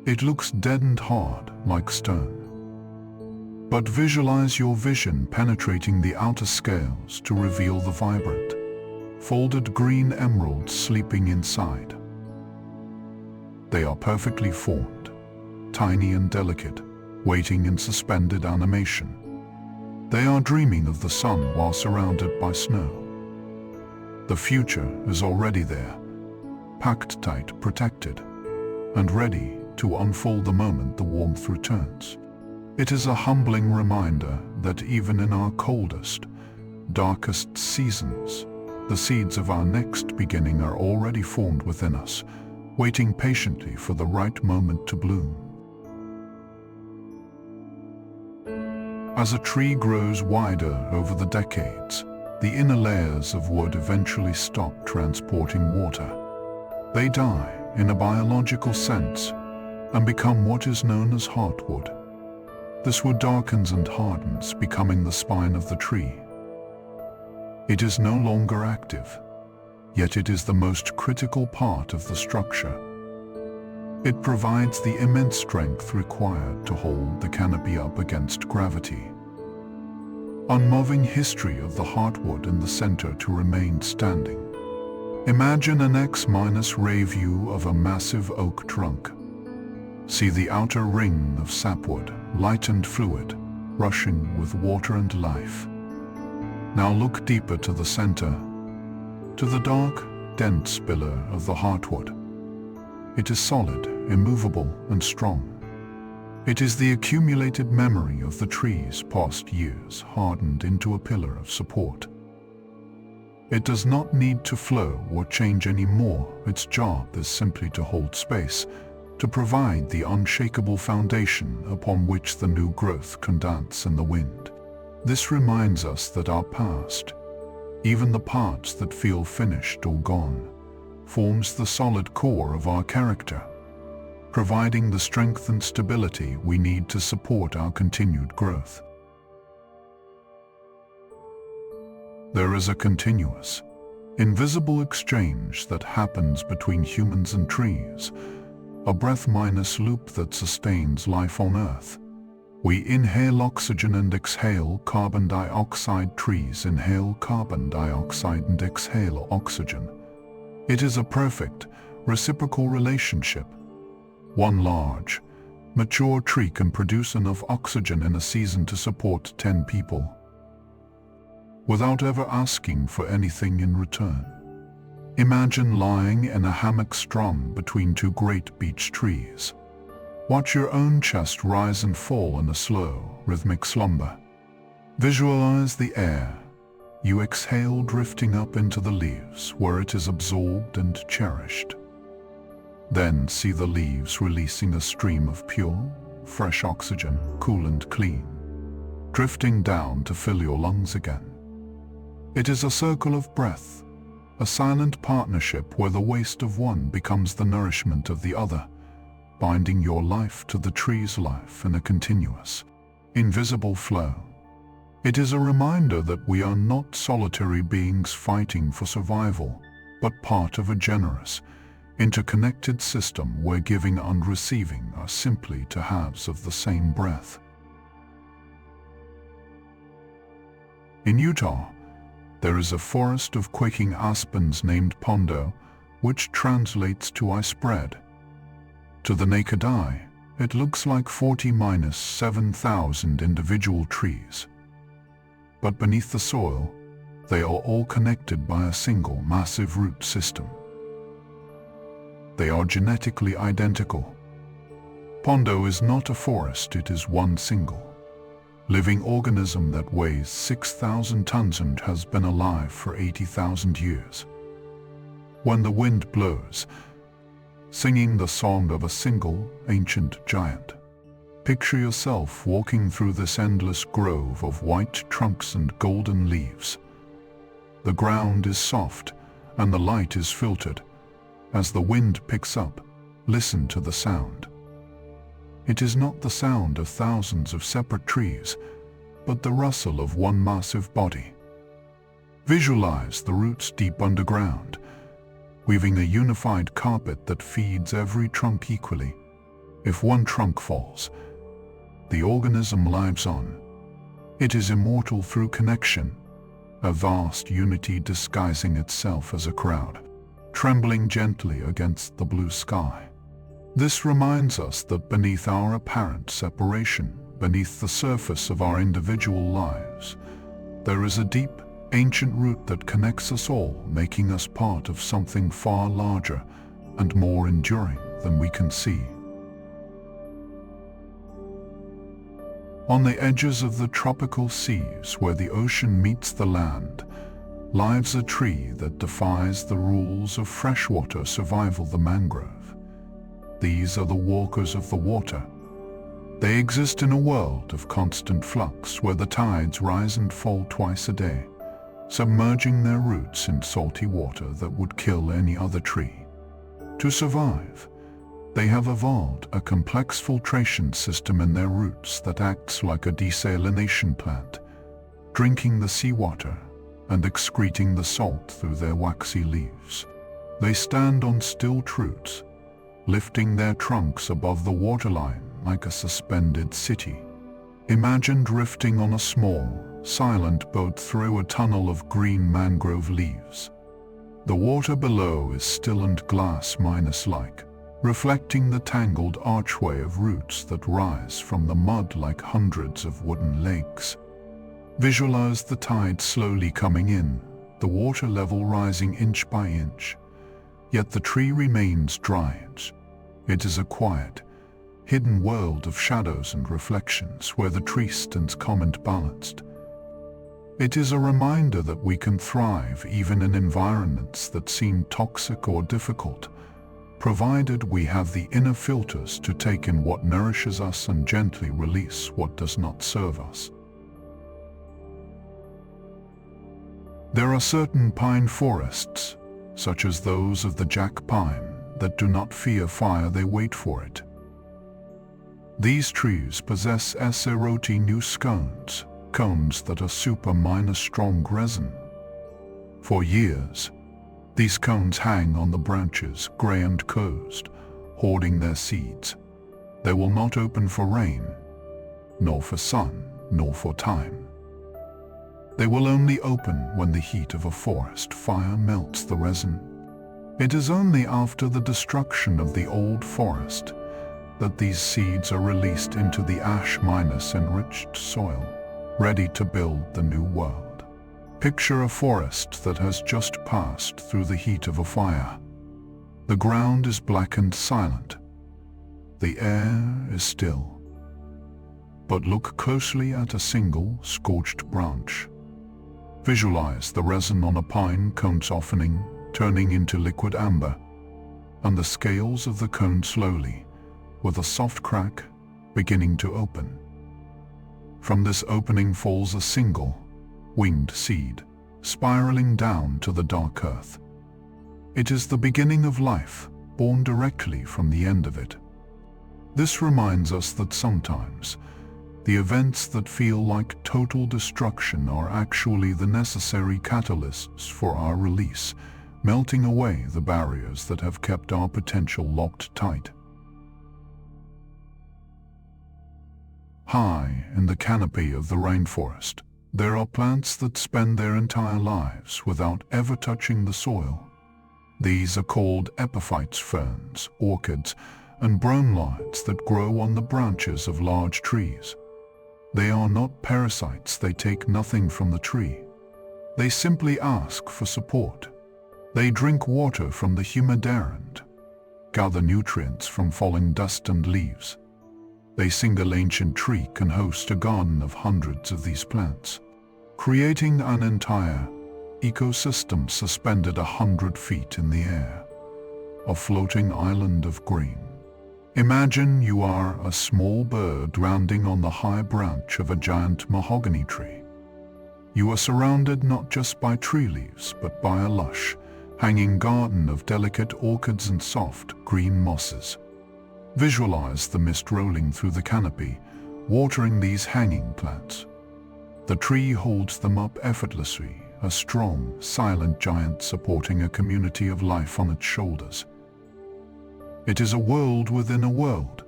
It looks dead and hard, like stone. But visualize your vision penetrating the outer scales to reveal the vibrant, folded green emeralds sleeping inside. They are perfectly formed, tiny and delicate, waiting in suspended animation. They are dreaming of the sun while surrounded by snow. The future is already there, packed tight, protected, and ready to unfold the moment the warmth returns. It is a humbling reminder that even in our coldest, darkest seasons, the seeds of our next beginning are already formed within us, waiting patiently for the right moment to bloom. As a tree grows wider over the decades, the inner layers of wood eventually stop transporting water. They die, in a biological sense, and become what is known as heartwood. This wood darkens and hardens, becoming the spine of the tree. It is no longer active, yet it is the most critical part of the structure. It provides the immense strength required to hold the canopy up against gravity. Unmoving history of the heartwood in the center to remain standing. Imagine an X-ray view of a massive oak trunk. See the outer ring of sapwood, light and fluid, rushing with water and life. Now look deeper to the center, to the dark, dense pillar of the heartwood. It is solid, immovable, and strong. It is the accumulated memory of the tree's past years hardened into a pillar of support. It does not need to flow or change anymore. Its job is simply to hold space, to provide the unshakable foundation upon which the new growth can dance in the wind. This reminds us that our past, even the parts that feel finished or gone, forms the solid core of our character, providing the strength and stability we need to support our continued growth. There is a continuous, invisible exchange that happens between humans and trees, a breath-minus loop that sustains life on Earth. We inhale oxygen and exhale carbon dioxide. Trees inhale carbon dioxide and exhale oxygen. It is a perfect, reciprocal relationship. One large, mature tree can produce enough oxygen in a season to support 10 people, without ever asking for anything in return. Imagine lying in a hammock strung between two great beech trees. Watch your own chest rise and fall in a slow, rhythmic slumber. Visualize the air you exhale drifting up into the leaves where it is absorbed and cherished. Then see the leaves releasing a stream of pure, fresh oxygen, cool and clean, drifting down to fill your lungs again. It is a circle of breath, a silent partnership where the waste of one becomes the nourishment of the other, binding your life to the tree's life in a continuous, invisible flow. It is a reminder that we are not solitary beings fighting for survival, but part of a generous, interconnected system where giving and receiving are simply two halves of the same breath. In Utah, there is a forest of quaking aspens named Pondo, which translates to "I spread." To the naked eye, it looks like 40-7,000 individual trees. But beneath the soil, they are all connected by a single massive root system. They are genetically identical. Pondo is not a forest, it is one single living organism that weighs 6,000 tons and has been alive for 80,000 years. When the wind blows, singing the song of a single ancient giant, picture yourself walking through this endless grove of white trunks and golden leaves. The ground is soft and the light is filtered. As the wind picks up, listen to the sound. It is not the sound of thousands of separate trees, but the rustle of one massive body. Visualize the roots deep underground, weaving a unified carpet that feeds every trunk equally. If one trunk falls, the organism lives on. It is immortal through connection, a vast unity disguising itself as a crowd, trembling gently against the blue sky. This reminds us that beneath our apparent separation, beneath the surface of our individual lives, there is a deep, ancient root that connects us all, making us part of something far larger and more enduring than we can see. On the edges of the tropical seas where the ocean meets the land, lives a tree that defies the rules of freshwater survival, the mangrove. These are the walkers of the water. They exist in a world of constant flux where the tides rise and fall twice a day, submerging their roots in salty water that would kill any other tree. To survive, they have evolved a complex filtration system in their roots that acts like a desalination plant, drinking the seawater and excreting the salt through their waxy leaves. They stand on stilt roots, lifting their trunks above the waterline like a suspended city. Imagine drifting on a small, silent boat through a tunnel of green mangrove leaves. The water below is still and glass-like, reflecting the tangled archway of roots that rise from the mud like hundreds of wooden legs. Visualize the tide slowly coming in, the water level rising inch by inch. Yet the tree remains dry. It is a quiet, hidden world of shadows and reflections where the tree stands calm and balanced. It is a reminder that we can thrive even in environments that seem toxic or difficult, provided we have the inner filters to take in what nourishes us and gently release what does not serve us. There are certain pine forests, such as those of the jack pine, that do not fear fire, they wait for it. These trees possess serotinous cones that are super strong resin. For years, these cones hang on the branches, gray and closed, hoarding their seeds. They will not open for rain, nor for sun, nor for time. They will only open when the heat of a forest fire melts the resin. It is only after the destruction of the old forest that these seeds are released into the ash-enriched soil, ready to build the new world. Picture a forest that has just passed through the heat of a fire. The ground is black and silent. The air is still. But look closely at a single scorched branch. Visualize the resin on a pine cone softening, turning into liquid amber, and the scales of the cone slowly, with a soft crack, beginning to open. From this opening falls a single, winged seed, spiraling down to the dark earth. It is the beginning of life, born directly from the end of it. This reminds us that sometimes, the events that feel like total destruction are actually the necessary catalysts for our release, melting away the barriers that have kept our potential locked tight. High in the canopy of the rainforest, there are plants that spend their entire lives without ever touching the soil. These are called epiphytes, ferns, orchids, and bromeliads that grow on the branches of large trees. They are not parasites, they take nothing from the tree. They simply ask for support. They drink water from the humid air and gather nutrients from falling dust and leaves. A single ancient tree can host a garden of hundreds of these plants, creating an entire ecosystem suspended 100 feet in the air, a floating island of green. Imagine you are a small bird landing on the high branch of a giant mahogany tree. You are surrounded not just by tree leaves, but by a lush, hanging garden of delicate orchids and soft, green mosses. Visualize the mist rolling through the canopy, watering these hanging plants. The tree holds them up effortlessly, a strong, silent giant supporting a community of life on its shoulders. It is a world within a world,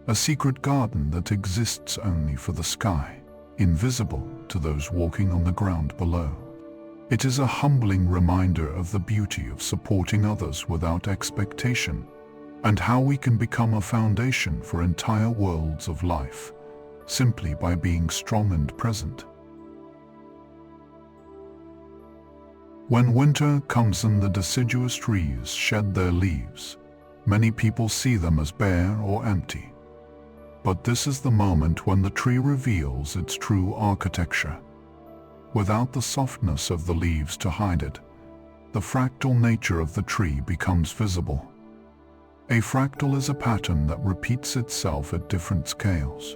a secret garden that exists only for the sky, invisible to those walking on the ground below. It is a humbling reminder of the beauty of supporting others without expectation, and how we can become a foundation for entire worlds of life, simply by being strong and present. When winter comes and the deciduous trees shed their leaves, many people see them as bare or empty. But this is the moment when the tree reveals its true architecture. Without the softness of the leaves to hide it, the fractal nature of the tree becomes visible. A fractal is a pattern that repeats itself at different scales.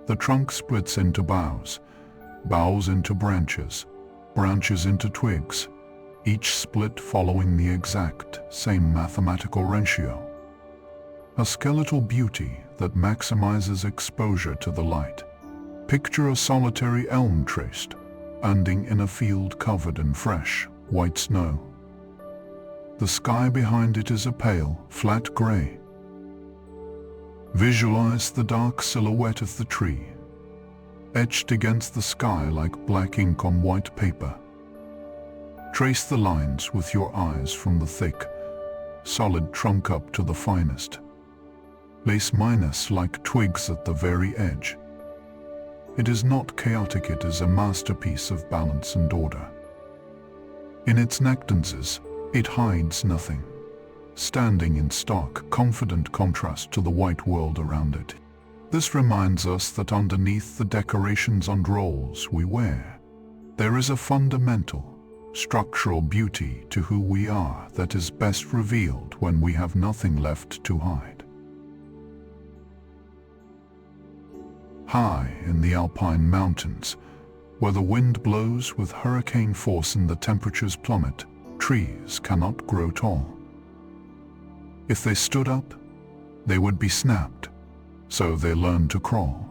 The trunk splits into boughs, boughs into branches, branches into twigs, each split following the exact same mathematical ratio. A skeletal beauty that maximizes exposure to the light. Picture a solitary elm tree standing in a field covered in fresh, white snow. The sky behind it is a pale, flat gray. Visualize the dark silhouette of the tree, etched against the sky like black ink on white paper. Trace the lines with your eyes from the thick, solid trunk up to the finest, lace like twigs at the very edge. It is not chaotic, it is a masterpiece of balance and order. In its nectances, it hides nothing, standing in stark, confident contrast to the white world around it. This reminds us that underneath the decorations and roles we wear, there is a fundamental, structural beauty to who we are that is best revealed when we have nothing left to hide. High in the Alpine mountains, where the wind blows with hurricane force and the temperatures plummet, trees cannot grow tall. If they stood up, they would be snapped, so they learn to crawl.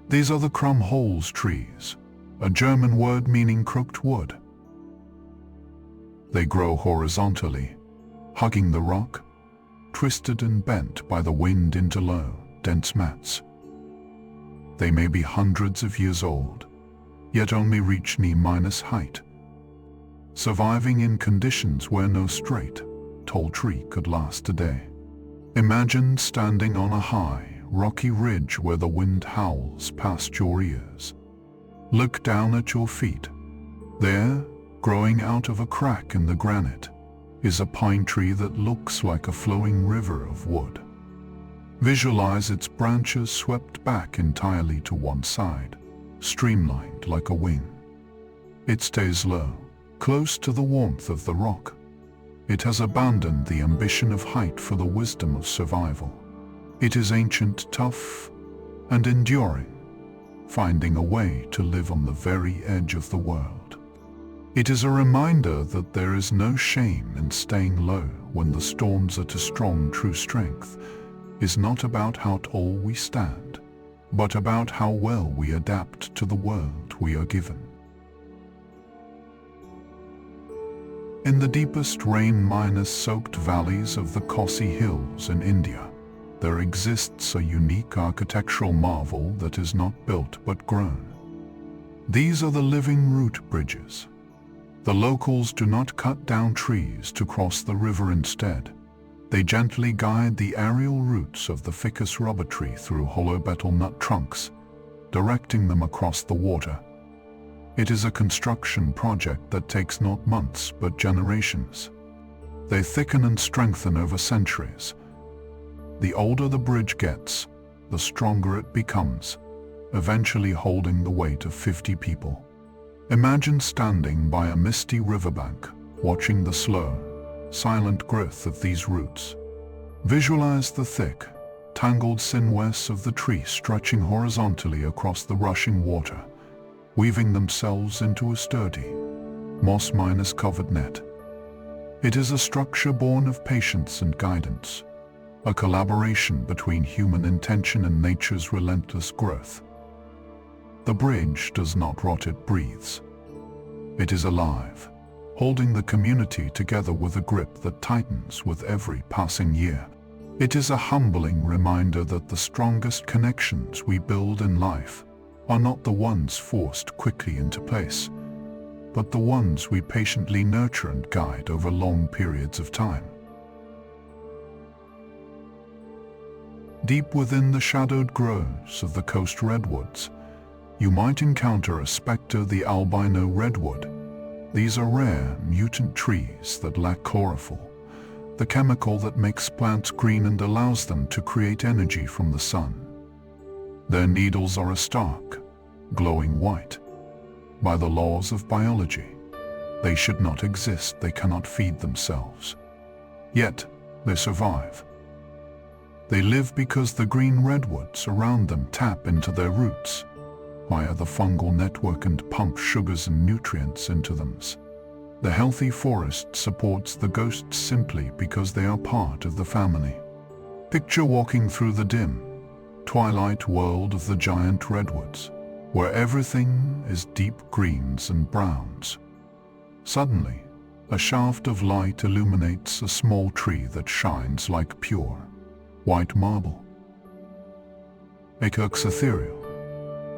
These are the Krummholz trees, a German word meaning crooked wood. They grow horizontally, hugging the rock, twisted and bent by the wind into low, dense mats. They may be hundreds of years old, yet only reach knee-minus height, surviving in conditions where no straight, tall tree could last a day. Imagine standing on a high, rocky ridge where the wind howls past your ears. Look down at your feet. There, growing out of a crack in the granite, is a pine tree that looks like a flowing river of wood. Visualize its branches swept back entirely to one side, streamlined like a wing. It stays low, close to the warmth of the rock. It has abandoned the ambition of height for the wisdom of survival. It is ancient, tough, and enduring, finding a way to live on the very edge of the world. It is a reminder that there is no shame in staying low when the storms are too strong. True strength is not about how tall we stand, but about how well we adapt to the world we are given. In the deepest rain-soaked valleys of the Khasi Hills in India, there exists a unique architectural marvel that is not built but grown. These are the living root bridges. The locals do not cut down trees to cross the river. Instead, they gently guide the aerial roots of the ficus rubber tree through hollow betel nut trunks, directing them across the water. It is a construction project that takes not months but generations. They thicken and strengthen over centuries. The older the bridge gets, the stronger it becomes, eventually holding the weight of 50 people. Imagine standing by a misty riverbank, watching the slow, silent growth of these roots. Visualize the thick, tangled sinews of the tree stretching horizontally across the rushing water, weaving themselves into a sturdy, moss-covered net. It is a structure born of patience and guidance, a collaboration between human intention and nature's relentless growth. The bridge does not rot, it breathes. It is alive, holding the community together with a grip that tightens with every passing year. It is a humbling reminder that the strongest connections we build in life are not the ones forced quickly into place, but the ones we patiently nurture and guide over long periods of time. Deep within the shadowed groves of the coast redwoods, you might encounter a spectre, the albino redwood. These are rare, mutant trees that lack chlorophyll, the chemical that makes plants green and allows them to create energy from the sun. Their needles are a stark, glowing white. By the laws of biology, they should not exist, they cannot feed themselves. Yet, they survive. They live because the green redwoods around them tap into their roots via the fungal network and pump sugars and nutrients into them. The healthy forest supports the ghosts simply because they are part of the family. Picture walking through the dim, twilight world of the giant redwoods, where everything is deep greens and browns. Suddenly, a shaft of light illuminates a small tree that shines like pure, white marble. It looks ethereal,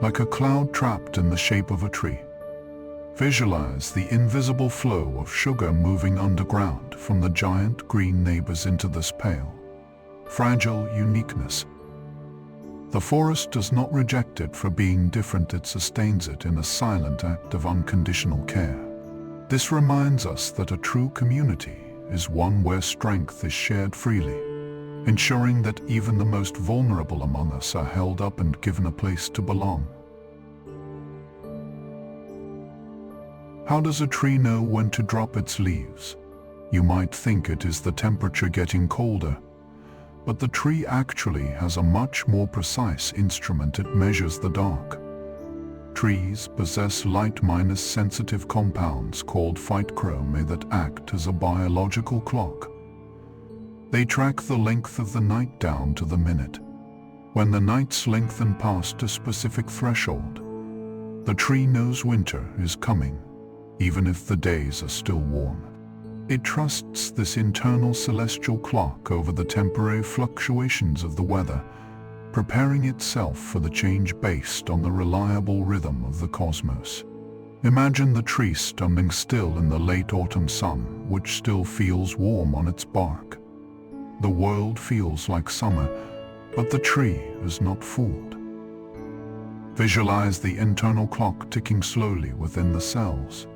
like a cloud trapped in the shape of a tree. Visualize the invisible flow of sugar moving underground from the giant green neighbors into this pale, fragile uniqueness. The forest does not reject it for being different, it sustains it in a silent act of unconditional care. This reminds us that a true community is one where strength is shared freely, ensuring that even the most vulnerable among us are held up and given a place to belong. How does a tree know when to drop its leaves? You might think it is the temperature getting colder, but the tree actually has a much more precise instrument. It measures the dark. Trees possess light-sensitive compounds called phytochrome that act as a biological clock. They track the length of the night down to the minute. When the nights lengthen past a specific threshold, the tree knows winter is coming, even if the days are still warm. It trusts this internal celestial clock over the temporary fluctuations of the weather, preparing itself for the change based on the reliable rhythm of the cosmos. Imagine the tree standing still in the late autumn sun, which still feels warm on its bark. The world feels like summer, but the tree is not fooled. Visualize the internal clock ticking slowly within the cells,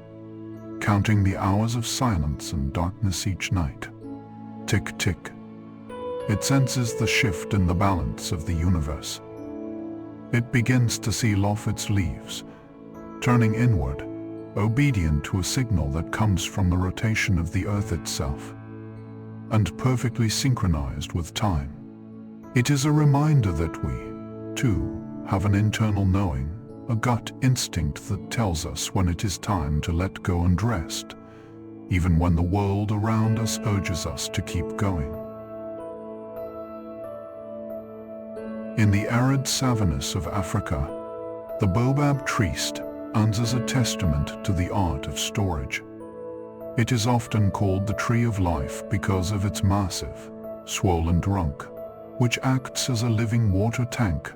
counting the hours of silence and darkness each night. Tick, tick. It senses the shift in the balance of the universe. It begins to seal off its leaves, turning inward, obedient to a signal that comes from the rotation of the earth itself, and perfectly synchronized with time. It is a reminder that we, too, have an internal knowing, a gut instinct that tells us when it is time to let go and rest, even when the world around us urges us to keep going. In the arid savannas of Africa, the baobab tree stands as a testament to the art of storage. It is often called the tree of life because of its massive, swollen trunk, which acts as a living water tank.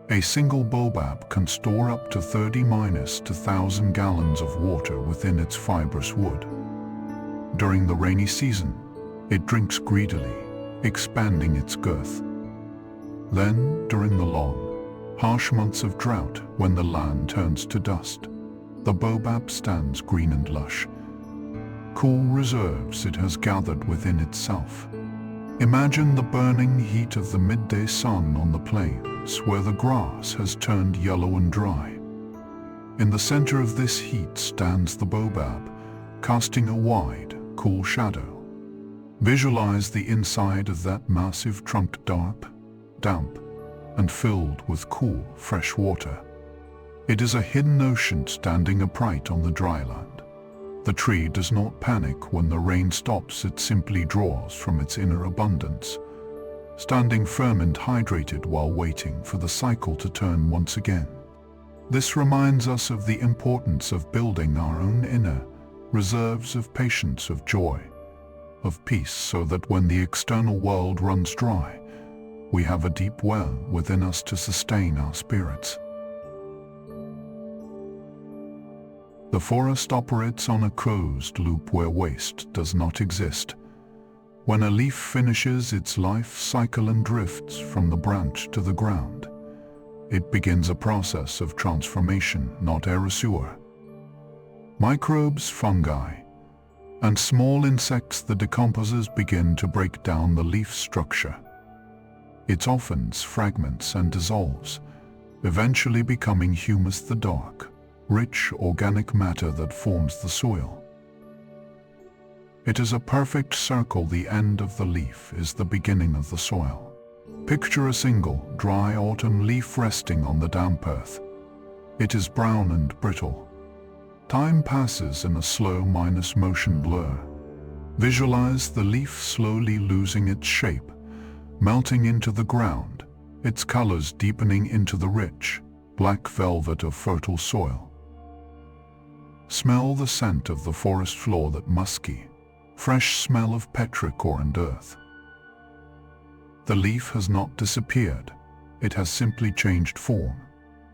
A single baobab can store up to 30-1,000 gallons of water within its fibrous wood. During the rainy season, it drinks greedily, expanding its girth. Then, during the long, harsh months of drought, when the land turns to dust, the baobab stands green and lush, cool reserves it has gathered within itself. Imagine the burning heat of the midday sun on the plains where the grass has turned yellow and dry. In the center of this heat stands the baobab, casting a wide, cool shadow. Visualize the inside of that massive trunk damp, and filled with cool, fresh water. It is a hidden ocean standing upright on the dry land. The tree does not panic when the rain stops, it simply draws from its inner abundance, standing firm and hydrated while waiting for the cycle to turn once again. This reminds us of the importance of building our own inner reserves of patience, of joy, of peace, so that when the external world runs dry, we have a deep well within us to sustain our spirits. The forest operates on a closed loop where waste does not exist. When a leaf finishes its life cycle and drifts from the branch to the ground, it begins a process of transformation, not erasure. Microbes, fungi, and small insects, the decomposers, begin to break down the leaf structure. It softens, fragments, and dissolves, eventually becoming humus, the dark, rich organic matter that forms the soil. It is a perfect circle. The end of the leaf is the beginning of the soil. Picture a single, dry autumn leaf resting on the damp earth. It is brown and brittle, Time passes in a slow motion blur. Visualize the leaf slowly losing its shape, melting into the ground, its colors deepening into the rich, black velvet of fertile soil. Smell the scent of the forest floor, that musky, fresh smell of petrichor and earth. The leaf has not disappeared, it has simply changed form,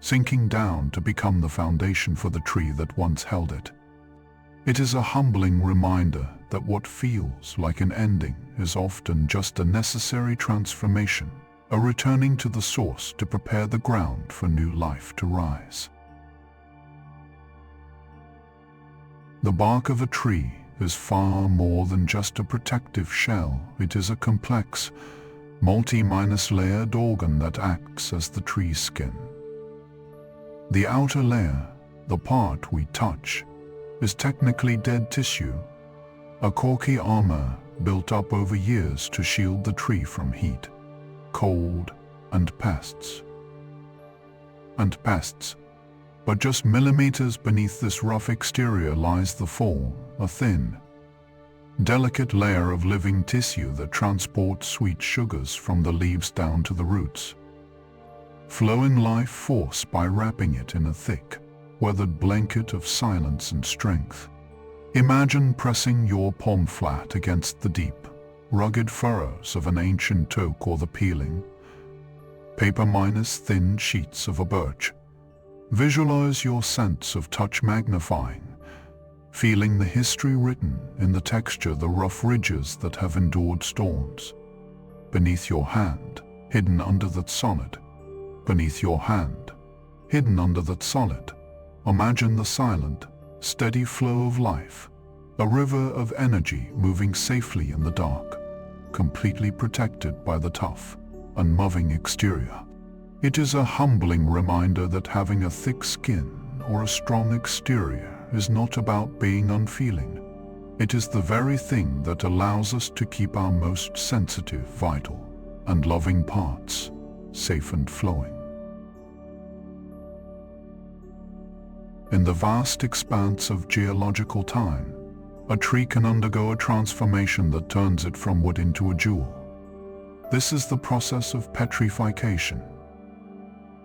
sinking down to become the foundation for the tree that once held it. It is a humbling reminder that what feels like an ending is often just a necessary transformation, a returning to the source to prepare the ground for new life to rise. The bark of a tree is far more than just a protective shell. It is a complex, multi-layered organ that acts as the tree's skin. The outer layer, the part we touch, is technically dead tissue, a corky armor built up over years to shield the tree from heat, cold, and pests. But just millimeters beneath this rough exterior lies the form, a thin, delicate layer of living tissue that transports sweet sugars from the leaves down to the roots, flowing life force by wrapping it in a thick, weathered blanket of silence and strength. Imagine pressing your palm flat against the deep, rugged furrows of an ancient oak or the peeling, paper-thin sheets of a birch. Visualize your sense of touch magnifying, feeling the history written in the texture, the rough ridges that have endured storms. Beneath your hand, hidden under that solid. Imagine the silent, steady flow of life, a river of energy moving safely in the dark, completely protected by the tough, unmoving exterior. It is a humbling reminder that having a thick skin or a strong exterior is not about being unfeeling. It is the very thing that allows us to keep our most sensitive, vital, and loving parts safe and flowing. In the vast expanse of geological time, a tree can undergo a transformation that turns it from wood into a jewel. This is the process of petrification.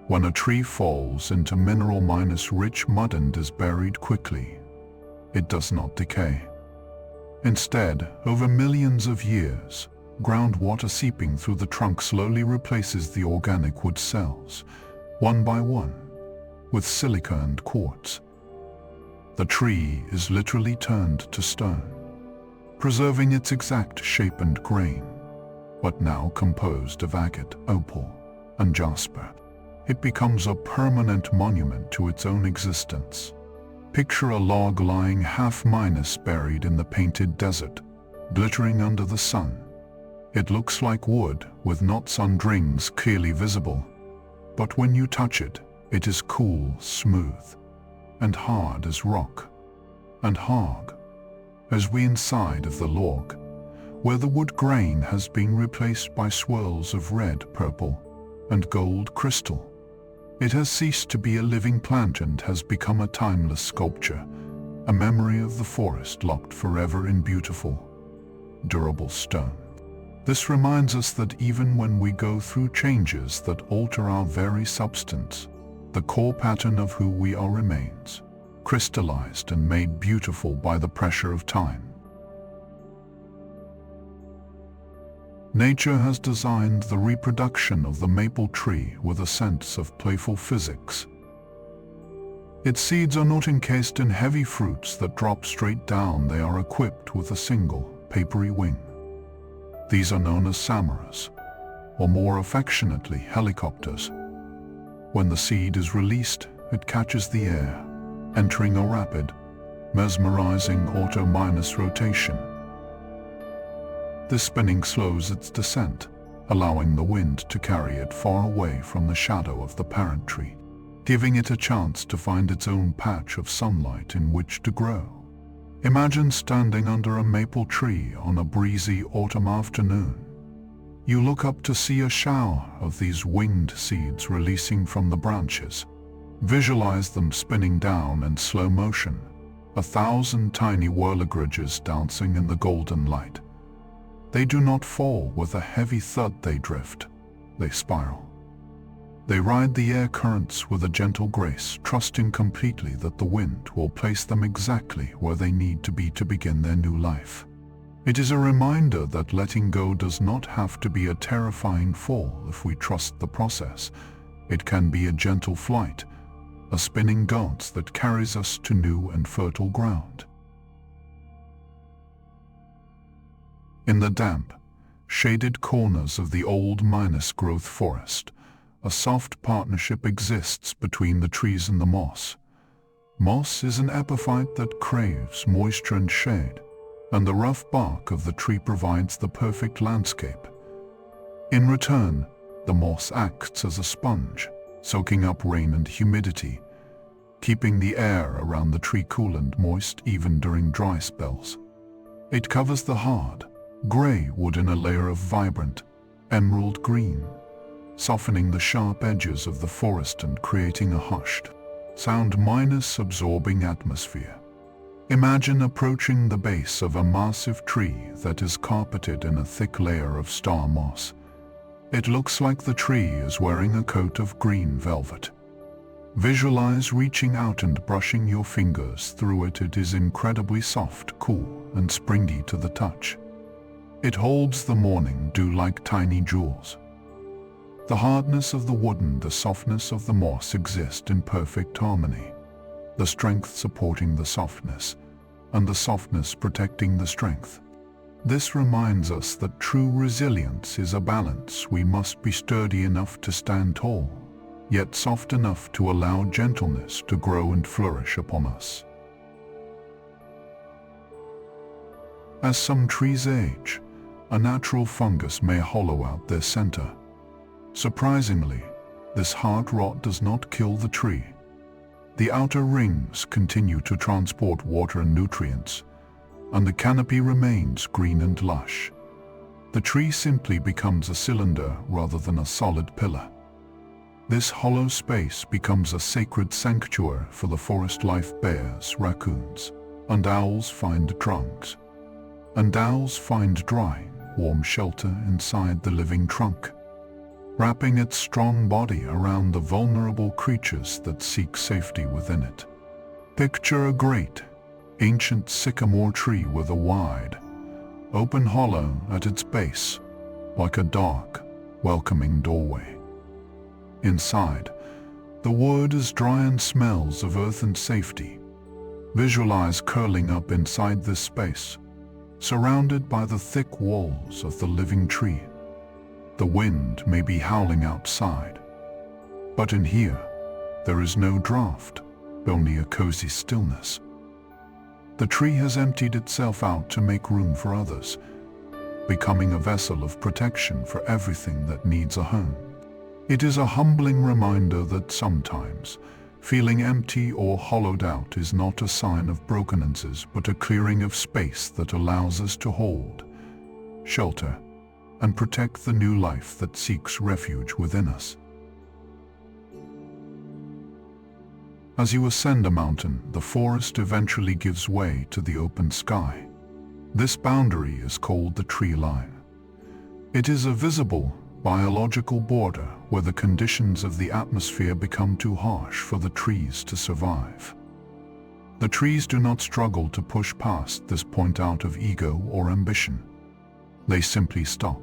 When a tree falls into mineral-rich mud and is buried quickly, it does not decay. Instead, over millions of years, groundwater seeping through the trunk slowly replaces the organic wood cells, one by one, with silica and quartz. The tree is literally turned to stone, preserving its exact shape and grain, but now composed of agate, opal, and jasper. It becomes a permanent monument to its own existence. Picture a log lying buried in the painted desert, glittering under the sun. It looks like wood with knots and rings clearly visible, but when you touch it, it is cool, smooth, and hard as rock. And hard as the inside of the log, where the wood grain has been replaced by swirls of red, purple, and gold crystal. It has ceased to be a living plant and has become a timeless sculpture, a memory of the forest locked forever in beautiful, durable stone. This reminds us that even when we go through changes that alter our very substance, the core pattern of who we are remains, crystallized and made beautiful by the pressure of time. Nature has designed the reproduction of the maple tree with a sense of playful physics. Its seeds are not encased in heavy fruits that drop straight down. They are equipped with a single, papery wing. These are known as samaras, or more affectionately, helicopters. When the seed is released, it catches the air, entering a rapid, mesmerizing auto-rotation. This spinning slows its descent, allowing the wind to carry it far away from the shadow of the parent tree, giving it a chance to find its own patch of sunlight in which to grow. Imagine standing under a maple tree on a breezy autumn afternoon. You look up to see a shower of these winged seeds releasing from the branches. Visualize them spinning down in slow motion, 1,000 tiny whirligigs dancing in the golden light. They do not fall with a heavy thud, they drift, they spiral. They ride the air currents with a gentle grace, trusting completely that the wind will place them exactly where they need to be to begin their new life. It is a reminder that letting go does not have to be a terrifying fall if we trust the process. It can be a gentle flight, a spinning dance that carries us to new and fertile ground. In the damp, shaded corners of the old minus-growth forest, a soft partnership exists between the trees and the moss. Moss is an epiphyte that craves moisture and shade, and the rough bark of the tree provides the perfect landscape. In return, the moss acts as a sponge, soaking up rain and humidity, keeping the air around the tree cool and moist even during dry spells. It covers the hard, gray wood in a layer of vibrant, emerald green, softening the sharp edges of the forest and creating a hushed, sound-absorbing atmosphere. Imagine approaching the base of a massive tree that is carpeted in a thick layer of star moss. It looks like the tree is wearing a coat of green velvet. Visualize reaching out and brushing your fingers through it. It is incredibly soft, cool, and springy to the touch. It holds the morning dew like tiny jewels. The hardness of the wood and the softness of the moss exist in perfect harmony, the strength supporting the softness, and the softness protecting the strength. This reminds us that true resilience is a balance. We must be sturdy enough to stand tall, yet soft enough to allow gentleness to grow and flourish upon us. As some trees age, a natural fungus may hollow out their center. Surprisingly, this hard rot does not kill the tree. The outer rings continue to transport water and nutrients, and the canopy remains green and lush. The tree simply becomes a cylinder rather than a solid pillar. This hollow space becomes a sacred sanctuary for the forest life. Bears, raccoons, and owls find trunks, and owls find dry, warm shelter inside the living trunk, wrapping its strong body around the vulnerable creatures that seek safety within it. Picture a great, ancient sycamore tree with a wide, open hollow at its base, like a dark, welcoming doorway. Inside, the wood is dry and smells of earth and safety. Visualize curling up inside this space, surrounded by the thick walls of the living tree. The wind may be howling outside, but in here, there is no draft, only a cozy stillness. The tree has emptied itself out to make room for others, becoming a vessel of protection for everything that needs a home. It is a humbling reminder that sometimes, feeling empty or hollowed out is not a sign of brokenness, but a clearing of space that allows us to hold, shelter, and protect the new life that seeks refuge within us. As you ascend a mountain, the forest eventually gives way to the open sky. This boundary is called the tree line. It is a visible, biological border where the conditions of the atmosphere become too harsh for the trees to survive. The trees do not struggle to push past this point out of ego or ambition. They simply stop.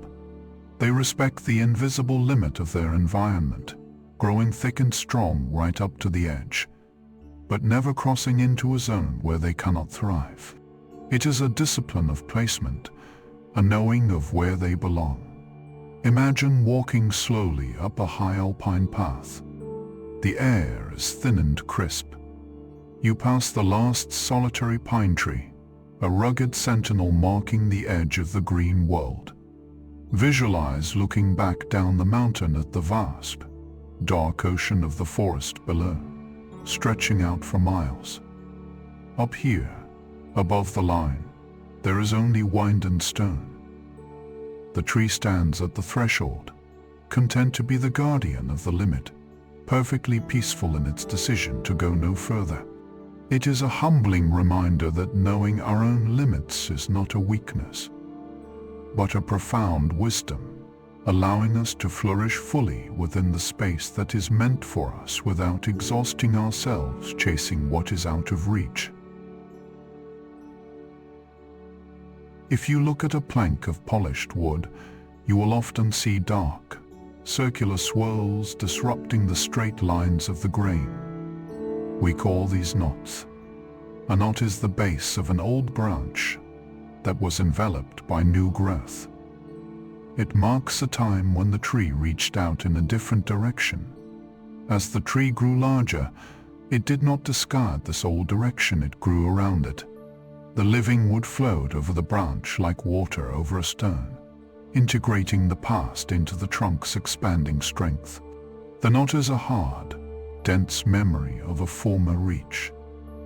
They respect the invisible limit of their environment, growing thick and strong right up to the edge, but never crossing into a zone where they cannot thrive. It is a discipline of placement, a knowing of where they belong. Imagine walking slowly up a high alpine path. The air is thin and crisp. You pass the last solitary pine tree, a rugged sentinel marking the edge of the green world. Visualize looking back down the mountain at the vast, dark ocean of the forest below, stretching out for miles. Up here, above the line, there is only wind and stone. The tree stands at the threshold, content to be the guardian of the limit, perfectly peaceful in its decision to go no further. It is a humbling reminder that knowing our own limits is not a weakness, but a profound wisdom, allowing us to flourish fully within the space that is meant for us without exhausting ourselves chasing what is out of reach. If you look at a plank of polished wood, you will often see dark, circular swirls disrupting the straight lines of the grain. We call these knots. A knot is the base of an old branch that was enveloped by new growth. It marks a time when the tree reached out in a different direction. As the tree grew larger, it did not discard this old direction, it grew around it. The living wood flowed over the branch like water over a stone, integrating the past into the trunk's expanding strength. The knot is a hard, dense memory of a former reach.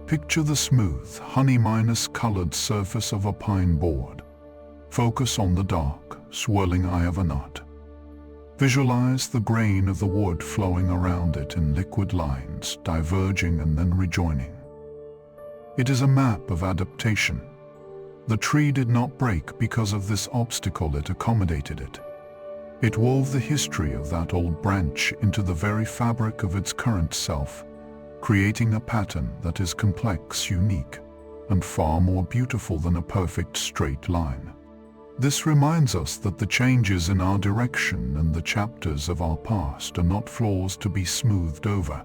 Picture the smooth, honey-colored surface of a pine board. Focus on the dark, swirling eye of a knot. Visualize the grain of the wood flowing around it in liquid lines, diverging and then rejoining. It is a map of adaptation. The tree did not break because of this obstacle, it accommodated it. It wove the history of that old branch into the very fabric of its current self, creating a pattern that is complex, unique, and far more beautiful than a perfect straight line. This reminds us that the changes in our direction and the chapters of our past are not flaws to be smoothed over,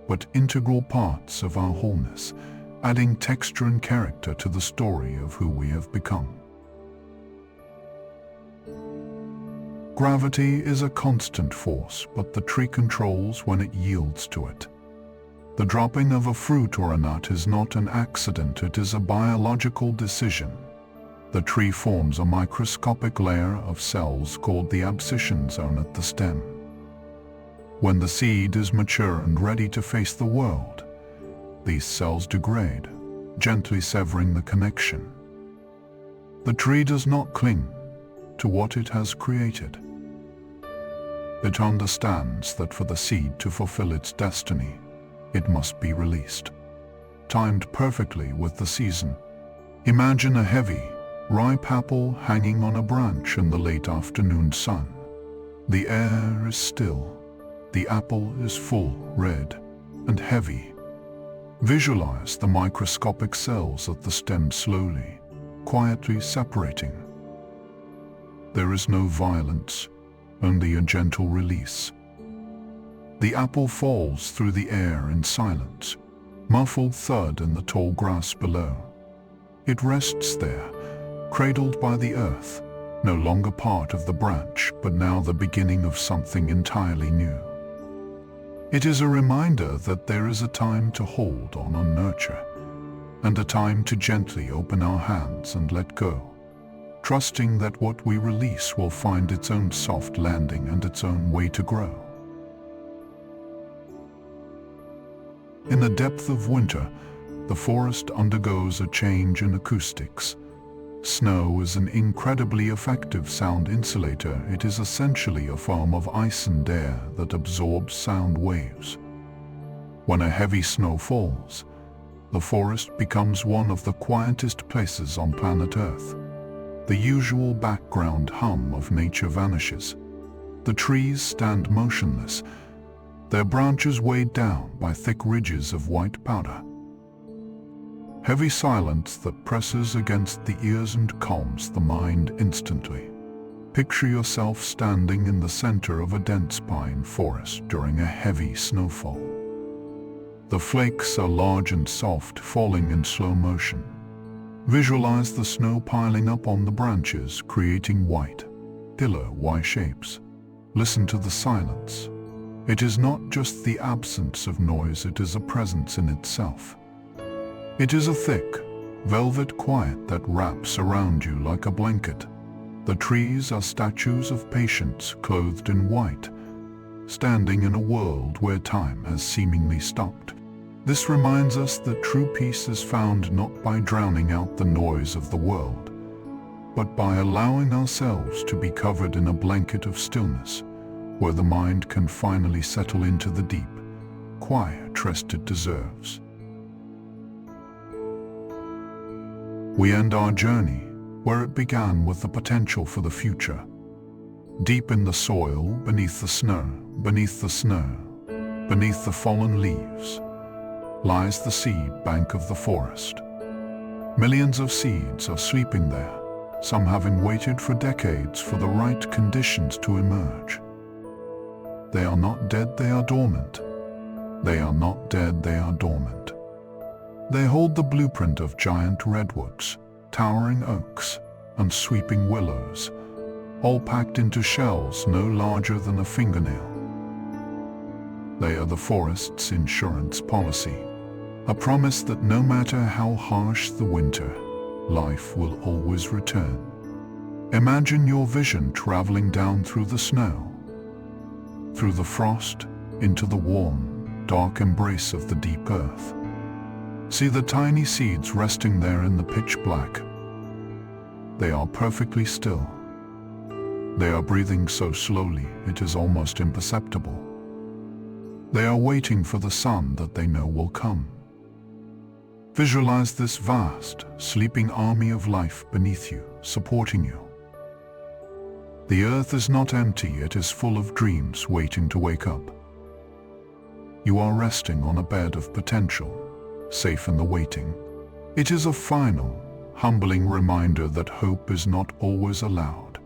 but integral parts of our wholeness, adding texture and character to the story of who we have become. Gravity is a constant force, but the tree controls when it yields to it. The dropping of a fruit or a nut is not an accident, it is a biological decision. The tree forms a microscopic layer of cells called the abscission zone at the stem. When the seed is mature and ready to face the world, these cells degrade, gently severing the connection. The tree does not cling to what it has created. It understands that for the seed to fulfill its destiny, it must be released, timed perfectly with the season. Imagine a heavy, ripe apple hanging on a branch in the late afternoon sun. The air is still, the apple is full, red, and heavy. Visualize the microscopic cells at the stem slowly, quietly separating. There is no violence, only a gentle release. The apple falls through the air in silence, muffled thud in the tall grass below. It rests there, cradled by the earth, no longer part of the branch, but now the beginning of something entirely new. It is a reminder that there is a time to hold on and nurture, and a time to gently open our hands and let go, trusting that what we release will find its own soft landing and its own way to grow. In the depth of winter, the forest undergoes a change in acoustics. Snow is an incredibly effective sound insulator. It is essentially a form of ice and air that absorbs sound waves. When a heavy snow falls, the forest becomes one of the quietest places on planet Earth. The usual background hum of nature vanishes. The trees stand motionless, their branches weighed down by thick ridges of white powder. Heavy silence that presses against the ears and calms the mind instantly. Picture yourself standing in the center of a dense pine forest during a heavy snowfall. The flakes are large and soft, falling in slow motion. Visualize the snow piling up on the branches, creating white, pillar Y shapes. Listen to the silence. It is not just the absence of noise, it is a presence in itself. It is a thick, velvet quiet that wraps around you like a blanket. The trees are statues of patience clothed in white, standing in a world where time has seemingly stopped. This reminds us that true peace is found not by drowning out the noise of the world, but by allowing ourselves to be covered in a blanket of stillness, where the mind can finally settle into the deep, quiet rest it deserves. We end our journey where it began, with the potential for the future. Deep in the soil, beneath the snow, beneath the fallen leaves, lies the seed bank of the forest. Millions of seeds are sleeping there, some having waited for decades for the right conditions to emerge. They are not dead, they are dormant. They are not dead, they are dormant. They hold the blueprint of giant redwoods, towering oaks, and sweeping willows, all packed into shells no larger than a fingernail. They are the forest's insurance policy, a promise that no matter how harsh the winter, life will always return. Imagine your vision traveling down through the snow, through the frost, into the warm, dark embrace of the deep earth. See the tiny seeds resting there in the pitch black. They are perfectly still. They are breathing so slowly it is almost imperceptible. They are waiting for the sun that they know will come. Visualize this vast, sleeping army of life beneath you, supporting you. The earth is not empty, it is full of dreams waiting to wake up. You are resting on a bed of potential, safe in the waiting. It is a final, humbling reminder that hope is not always a loud,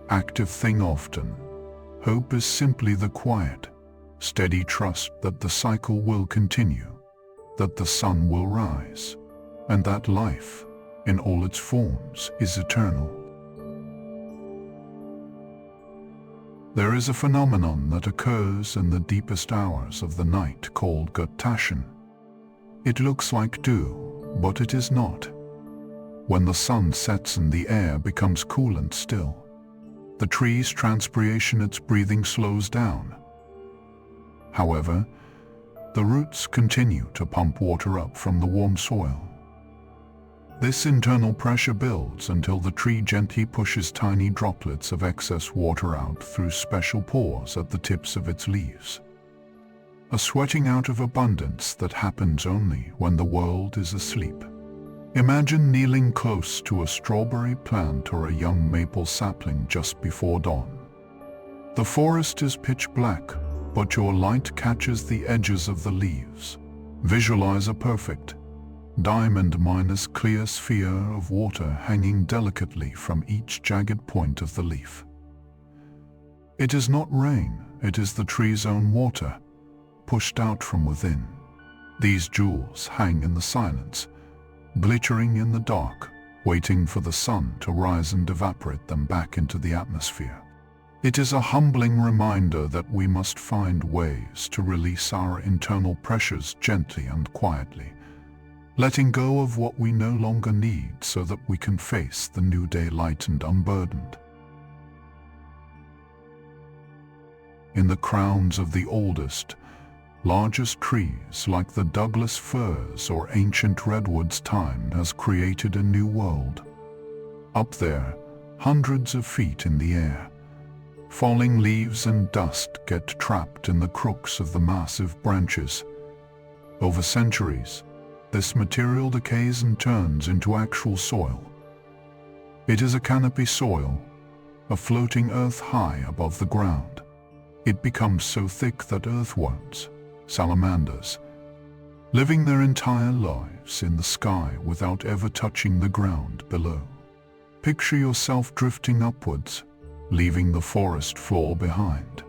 active thing often. Hope is simply the quiet, steady trust that the cycle will continue, that the sun will rise, and that life, in all its forms, is eternal. There is a phenomenon that occurs in the deepest hours of the night called guttation. It looks like dew, but it is not. When the sun sets and the air becomes cool and still, the tree's transpiration, its breathing slows down. However, the roots continue to pump water up from the warm soil. This internal pressure builds until the tree gently pushes tiny droplets of excess water out through special pores at the tips of its leaves. A sweating out of abundance that happens only when the world is asleep. Imagine kneeling close to a strawberry plant or a young maple sapling just before dawn. The forest is pitch black, but your light catches the edges of the leaves. Visualize a perfect, diamond-clear sphere of water hanging delicately from each jagged point of the leaf. It is not rain, it is the tree's own water, pushed out from within. These jewels hang in the silence, glittering in the dark, waiting for the sun to rise and evaporate them back into the atmosphere. It is a humbling reminder that we must find ways to release our internal pressures gently and quietly, letting go of what we no longer need so that we can face the new day light and unburdened. In the crowns of the oldest, largest trees like the Douglas firs or ancient redwoods, time has created a new world. Up there, hundreds of feet in the air, falling leaves and dust get trapped in the crooks of the massive branches. Over centuries, this material decays and turns into actual soil. It is a canopy soil, a floating earth high above the ground. It becomes so thick that earthworms, salamanders, living their entire lives in the sky without ever touching the ground below. Picture yourself drifting upwards, leaving the forest floor behind.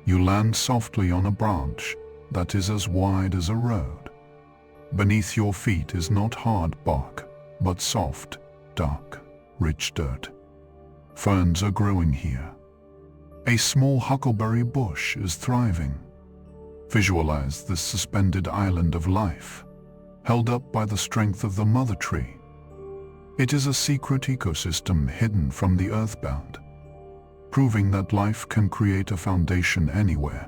You land softly on a branch that is as wide as a road. Beneath your feet is not hard bark, but soft, dark, rich dirt. Ferns are growing here. A small huckleberry bush is thriving. Visualize this suspended island of life, held up by the strength of the mother tree. It is a secret ecosystem hidden from the earthbound, proving that life can create a foundation anywhere.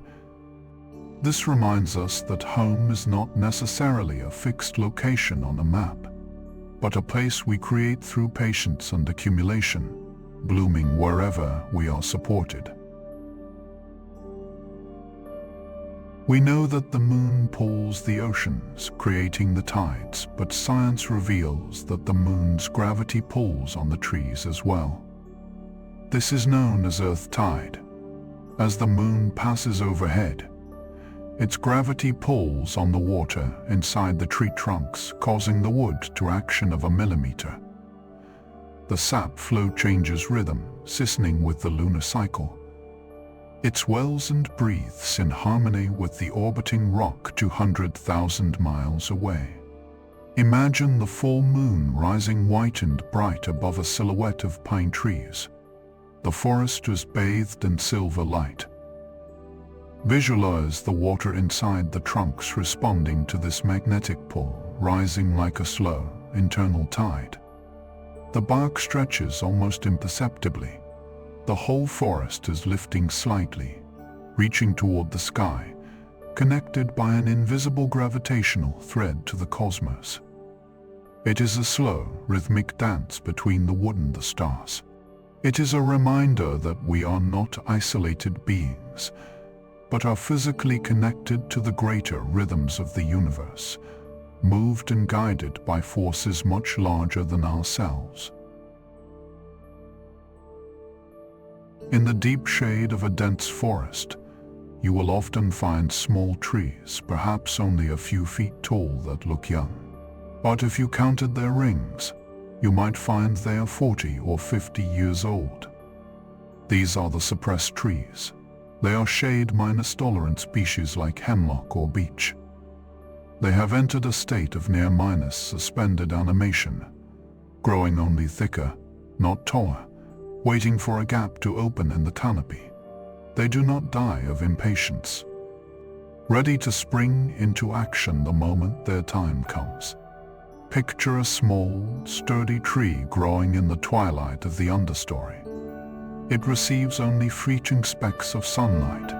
This reminds us that home is not necessarily a fixed location on a map, but a place we create through patience and accumulation, blooming wherever we are supported. We know that the moon pulls the oceans, creating the tides, but science reveals that the moon's gravity pulls on the trees as well. This is known as earth tide. As the moon passes overhead, its gravity pulls on the water inside the tree trunks, causing the wood to action of a millimeter. The sap flow changes rhythm, synchronizing with the lunar cycle. It swells and breathes in harmony with the orbiting rock 200,000 miles away. Imagine the full moon rising white and bright above a silhouette of pine trees. The forest is bathed in silver light. Visualize the water inside the trunks responding to this magnetic pull, rising like a slow, internal tide. The bark stretches almost imperceptibly. The whole forest is lifting slightly, reaching toward the sky, connected by an invisible gravitational thread to the cosmos. It is a slow, rhythmic dance between the wood and the stars. It is a reminder that we are not isolated beings, but are physically connected to the greater rhythms of the universe, moved and guided by forces much larger than ourselves. In the deep shade of a dense forest, you will often find small trees, perhaps only a few feet tall, that look young. But if you counted their rings, you might find they are 40 or 50 years old. These are the suppressed trees. They are shade-tolerant species like hemlock or beech. They have entered a state of near-minus suspended animation, growing only thicker, not taller, waiting for a gap to open in the canopy. They do not die of impatience, ready to spring into action the moment their time comes. Picture a small, sturdy tree growing in the twilight of the understory. It receives only fleeting specks of sunlight,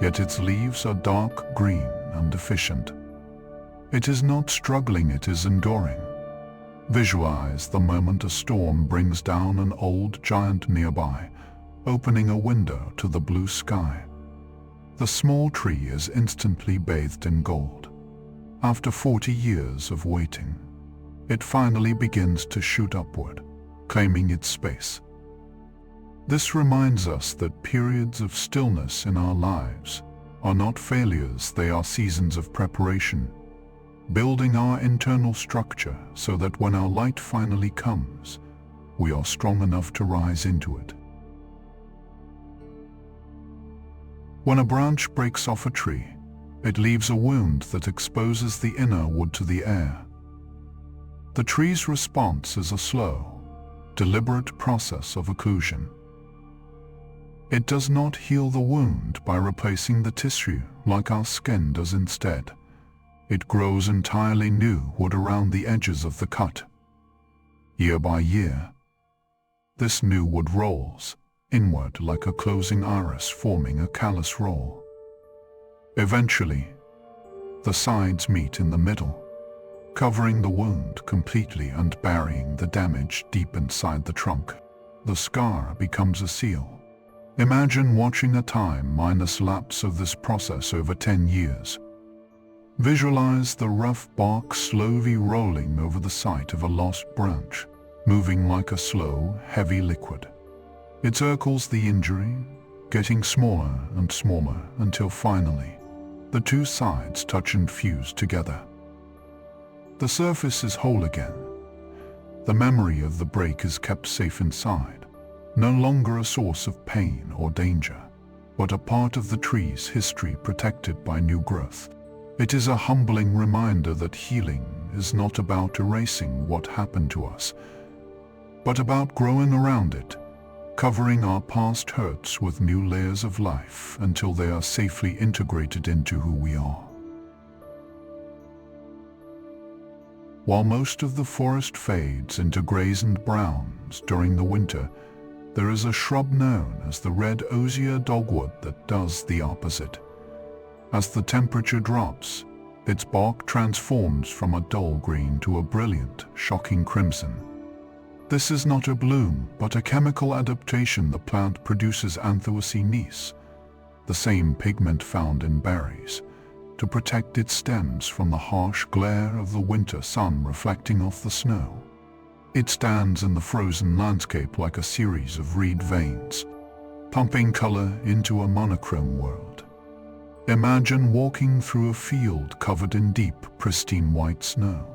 yet its leaves are dark green and deficient. It is not struggling, it is enduring. Visualize the moment a storm brings down an old giant nearby, opening a window to the blue sky. The small tree is instantly bathed in gold. After 40 years of waiting, it finally begins to shoot upward, claiming its space. This reminds us that periods of stillness in our lives are not failures, they are seasons of preparation, building our internal structure so that when our light finally comes, we are strong enough to rise into it. When a branch breaks off a tree, it leaves a wound that exposes the inner wood to the air. The tree's response is a slow, deliberate process of occlusion. It does not heal the wound by replacing the tissue like our skin does. Instead, it grows entirely new wood around the edges of the cut. Year by year, this new wood rolls inward like a closing iris, forming a callous roll. Eventually, the sides meet in the middle, covering the wound completely and burying the damage deep inside the trunk. The scar becomes a seal. Imagine watching a time-minus lapse of this process over 10 years. Visualize the rough bark slowly rolling over the site of a lost branch, moving like a slow, heavy liquid. It circles the injury, getting smaller and smaller until finally, the two sides touch and fuse together. The surface is whole again. The memory of the break is kept safe inside. No longer a source of pain or danger, but a part of the tree's history protected by new growth. It is a humbling reminder that healing is not about erasing what happened to us, but about growing around it, covering our past hurts with new layers of life until they are safely integrated into who we are. While most of the forest fades into grays and browns during the winter, there is a shrub known as the red osier dogwood that does the opposite. As the temperature drops, its bark transforms from a dull green to a brilliant, shocking crimson. This is not a bloom, but a chemical adaptation. The plant produces anthocyanins, the the same pigment found in berries, to protect its stems from the harsh glare of the winter sun reflecting off the snow. It stands in the frozen landscape like a series of reed veins, pumping color into a monochrome world. Imagine walking through a field covered in deep, pristine white snow.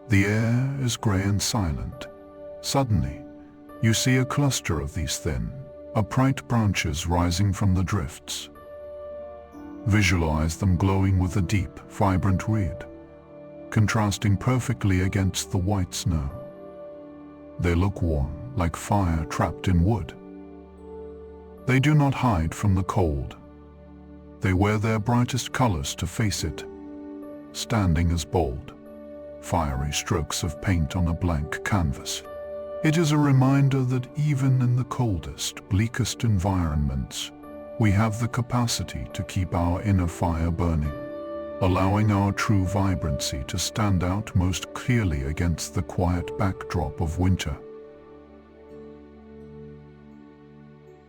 The air is gray and silent. Suddenly, you see a cluster of these thin, upright branches rising from the drifts. Visualize them glowing with a deep, vibrant red, contrasting perfectly against the white snow. They look warm, like fire trapped in wood. They do not hide from the cold. They wear their brightest colors to face it, standing as bold, fiery strokes of paint on a blank canvas. It is a reminder that even in the coldest, bleakest environments, we have the capacity to keep our inner fire burning, allowing our true vibrancy to stand out most clearly against the quiet backdrop of winter.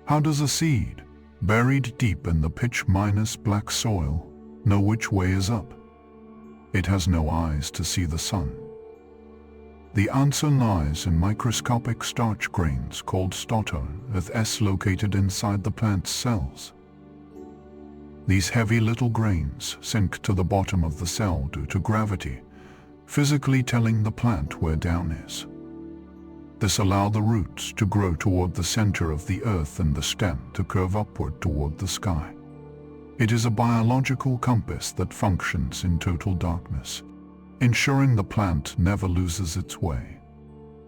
How does a seed, buried deep in the pitch-black soil, know which way is up? It has no eyes to see the sun. The answer lies in microscopic starch grains called stotoliths located inside the plant's cells. These heavy little grains sink to the bottom of the cell due to gravity, physically telling the plant where down is. This allows the roots to grow toward the center of the earth and the stem to curve upward toward the sky. It is a biological compass that functions in total darkness, ensuring the plant never loses its way.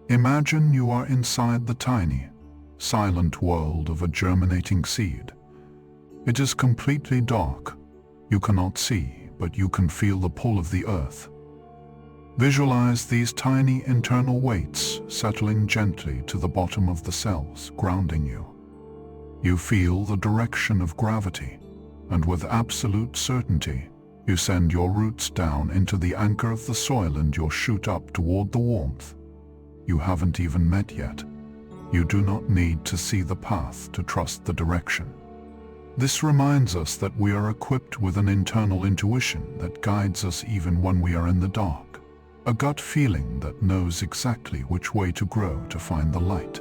Imagine you are inside the tiny, silent world of a germinating seed. It is completely dark. You cannot see, but you can feel the pull of the earth. Visualize these tiny internal weights settling gently to the bottom of the cells, grounding you. You feel the direction of gravity, and with absolute certainty, you send your roots down into the anchor of the soil and you shoot up toward the warmth. You haven't even met yet. You do not need to see the path to trust the direction. This reminds us that we are equipped with an internal intuition that guides us even when we are in the dark, a gut feeling that knows exactly which way to grow to find the light.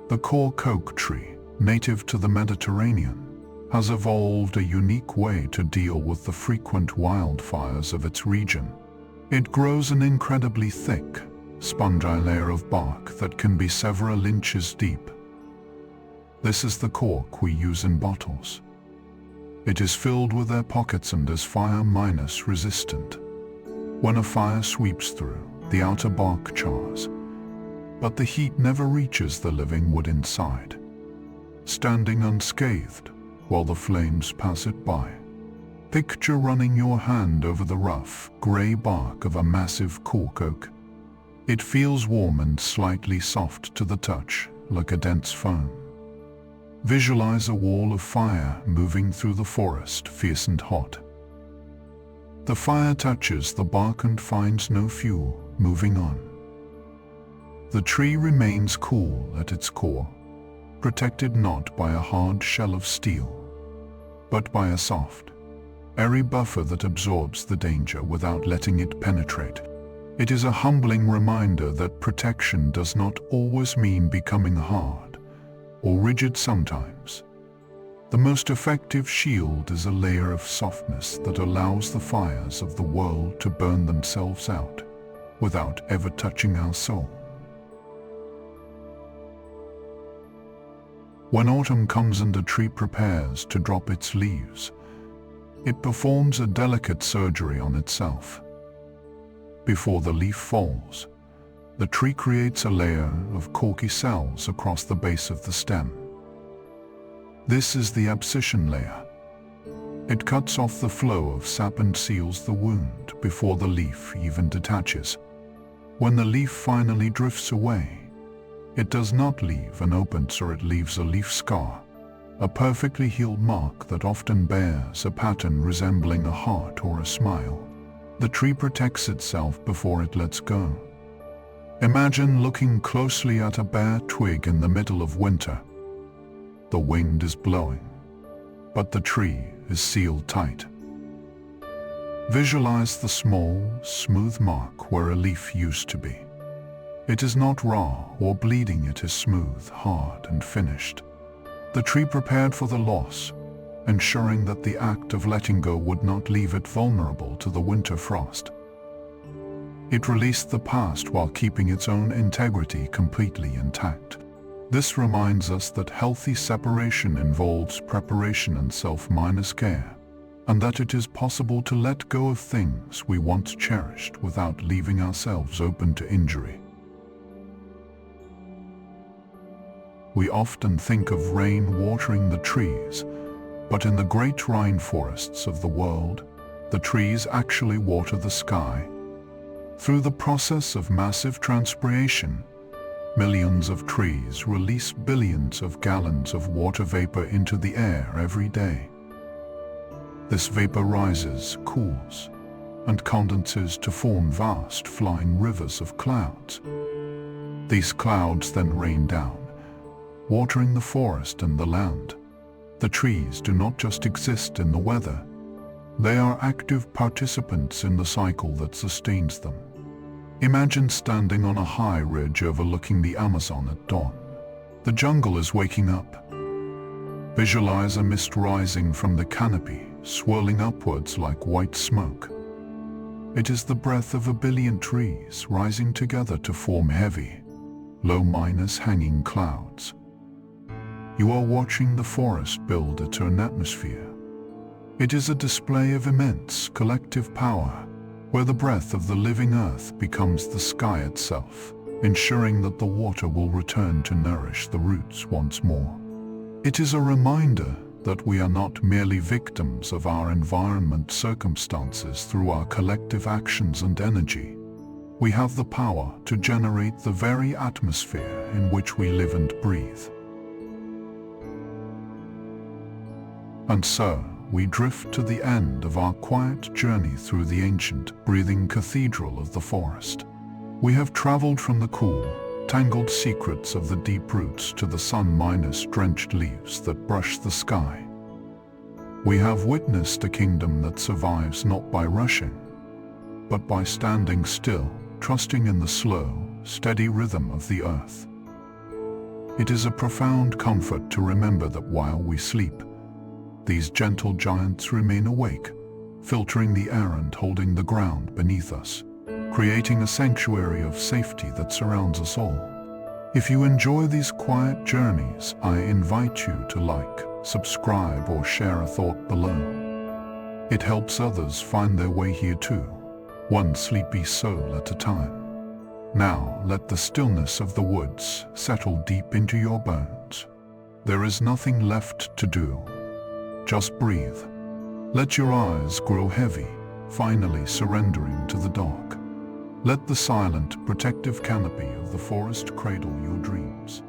The cork oak tree, native to the Mediterranean, has evolved a unique way to deal with the frequent wildfires of its region. It grows an incredibly thick, spongy layer of bark that can be several inches deep. This is the cork we use in bottles. It is filled with air pockets and is fire-resistant. When a fire sweeps through, the outer bark chars, but the heat never reaches the living wood inside, standing unscathed while the flames pass it by. Picture running your hand over the rough, gray bark of a massive cork oak. It feels warm and slightly soft to the touch, like a dense foam. Visualize a wall of fire moving through the forest, fierce and hot. The fire touches the bark and finds no fuel, moving on. The tree remains cool at its core, protected not by a hard shell of steel, but by a soft, airy buffer that absorbs the danger without letting it penetrate. It is a humbling reminder that protection does not always mean becoming hard or rigid sometimes. The most effective shield is a layer of softness that allows the fires of the world to burn themselves out without ever touching our soul. When autumn comes and a tree prepares to drop its leaves, it performs a delicate surgery on itself. Before the leaf falls, the tree creates a layer of corky cells across the base of the stem. This is the abscission layer. It cuts off the flow of sap and seals the wound before the leaf even detaches. When the leaf finally drifts away, it does not leave an open sore, it leaves a leaf scar, a perfectly healed mark that often bears a pattern resembling a heart or a smile. The tree protects itself before it lets go. Imagine looking closely at a bare twig in the middle of winter. The wind is blowing, but the tree is sealed tight. Visualize the small, smooth mark where a leaf used to be. It is not raw or bleeding, it is smooth, hard, and finished. The tree prepared for the loss, ensuring that the act of letting go would not leave it vulnerable to the winter frost. It released the past while keeping its own integrity completely intact. This reminds us that healthy separation involves preparation and self-care, and that it is possible to let go of things we once cherished without leaving ourselves open to injury. We often think of rain watering the trees, but in the great rainforests of the world, the trees actually water the sky. Through the process of massive transpiration, millions of trees release billions of gallons of water vapor into the air every day. This vapor rises, cools, and condenses to form vast flying rivers of clouds. These clouds then rain down, watering the forest and the land. The trees do not just exist in the weather. They are active participants in the cycle that sustains them. Imagine standing on a high ridge overlooking the Amazon at dawn. The jungle is waking up. Visualize a mist rising from the canopy, swirling upwards like white smoke. It is the breath of a billion trees rising together to form heavy, low-minus hanging clouds. You are watching the forest build its own atmosphere. It is a display of immense collective power, where the breath of the living earth becomes the sky itself, ensuring that the water will return to nourish the roots once more. It is a reminder that we are not merely victims of our environment circumstances. Through our collective actions and energy, we have the power to generate the very atmosphere in which we live and breathe. And so, we drift to the end of our quiet journey through the ancient, breathing cathedral of the forest. We have traveled from the cool, tangled secrets of the deep roots to the sun-drenched leaves that brush the sky. We have witnessed a kingdom that survives not by rushing, but by standing still, trusting in the slow, steady rhythm of the earth. It is a profound comfort to remember that while we sleep, these gentle giants remain awake, filtering the air and holding the ground beneath us, creating a sanctuary of safety that surrounds us all. If you enjoy these quiet journeys, I invite you to like, subscribe, or share a thought below. It helps others find their way here too, one sleepy soul at a time. Now, let the stillness of the woods settle deep into your bones. There is nothing left to do. Just breathe. Let your eyes grow heavy, finally surrendering to the dark. Let the silent, protective canopy of the forest cradle your dreams.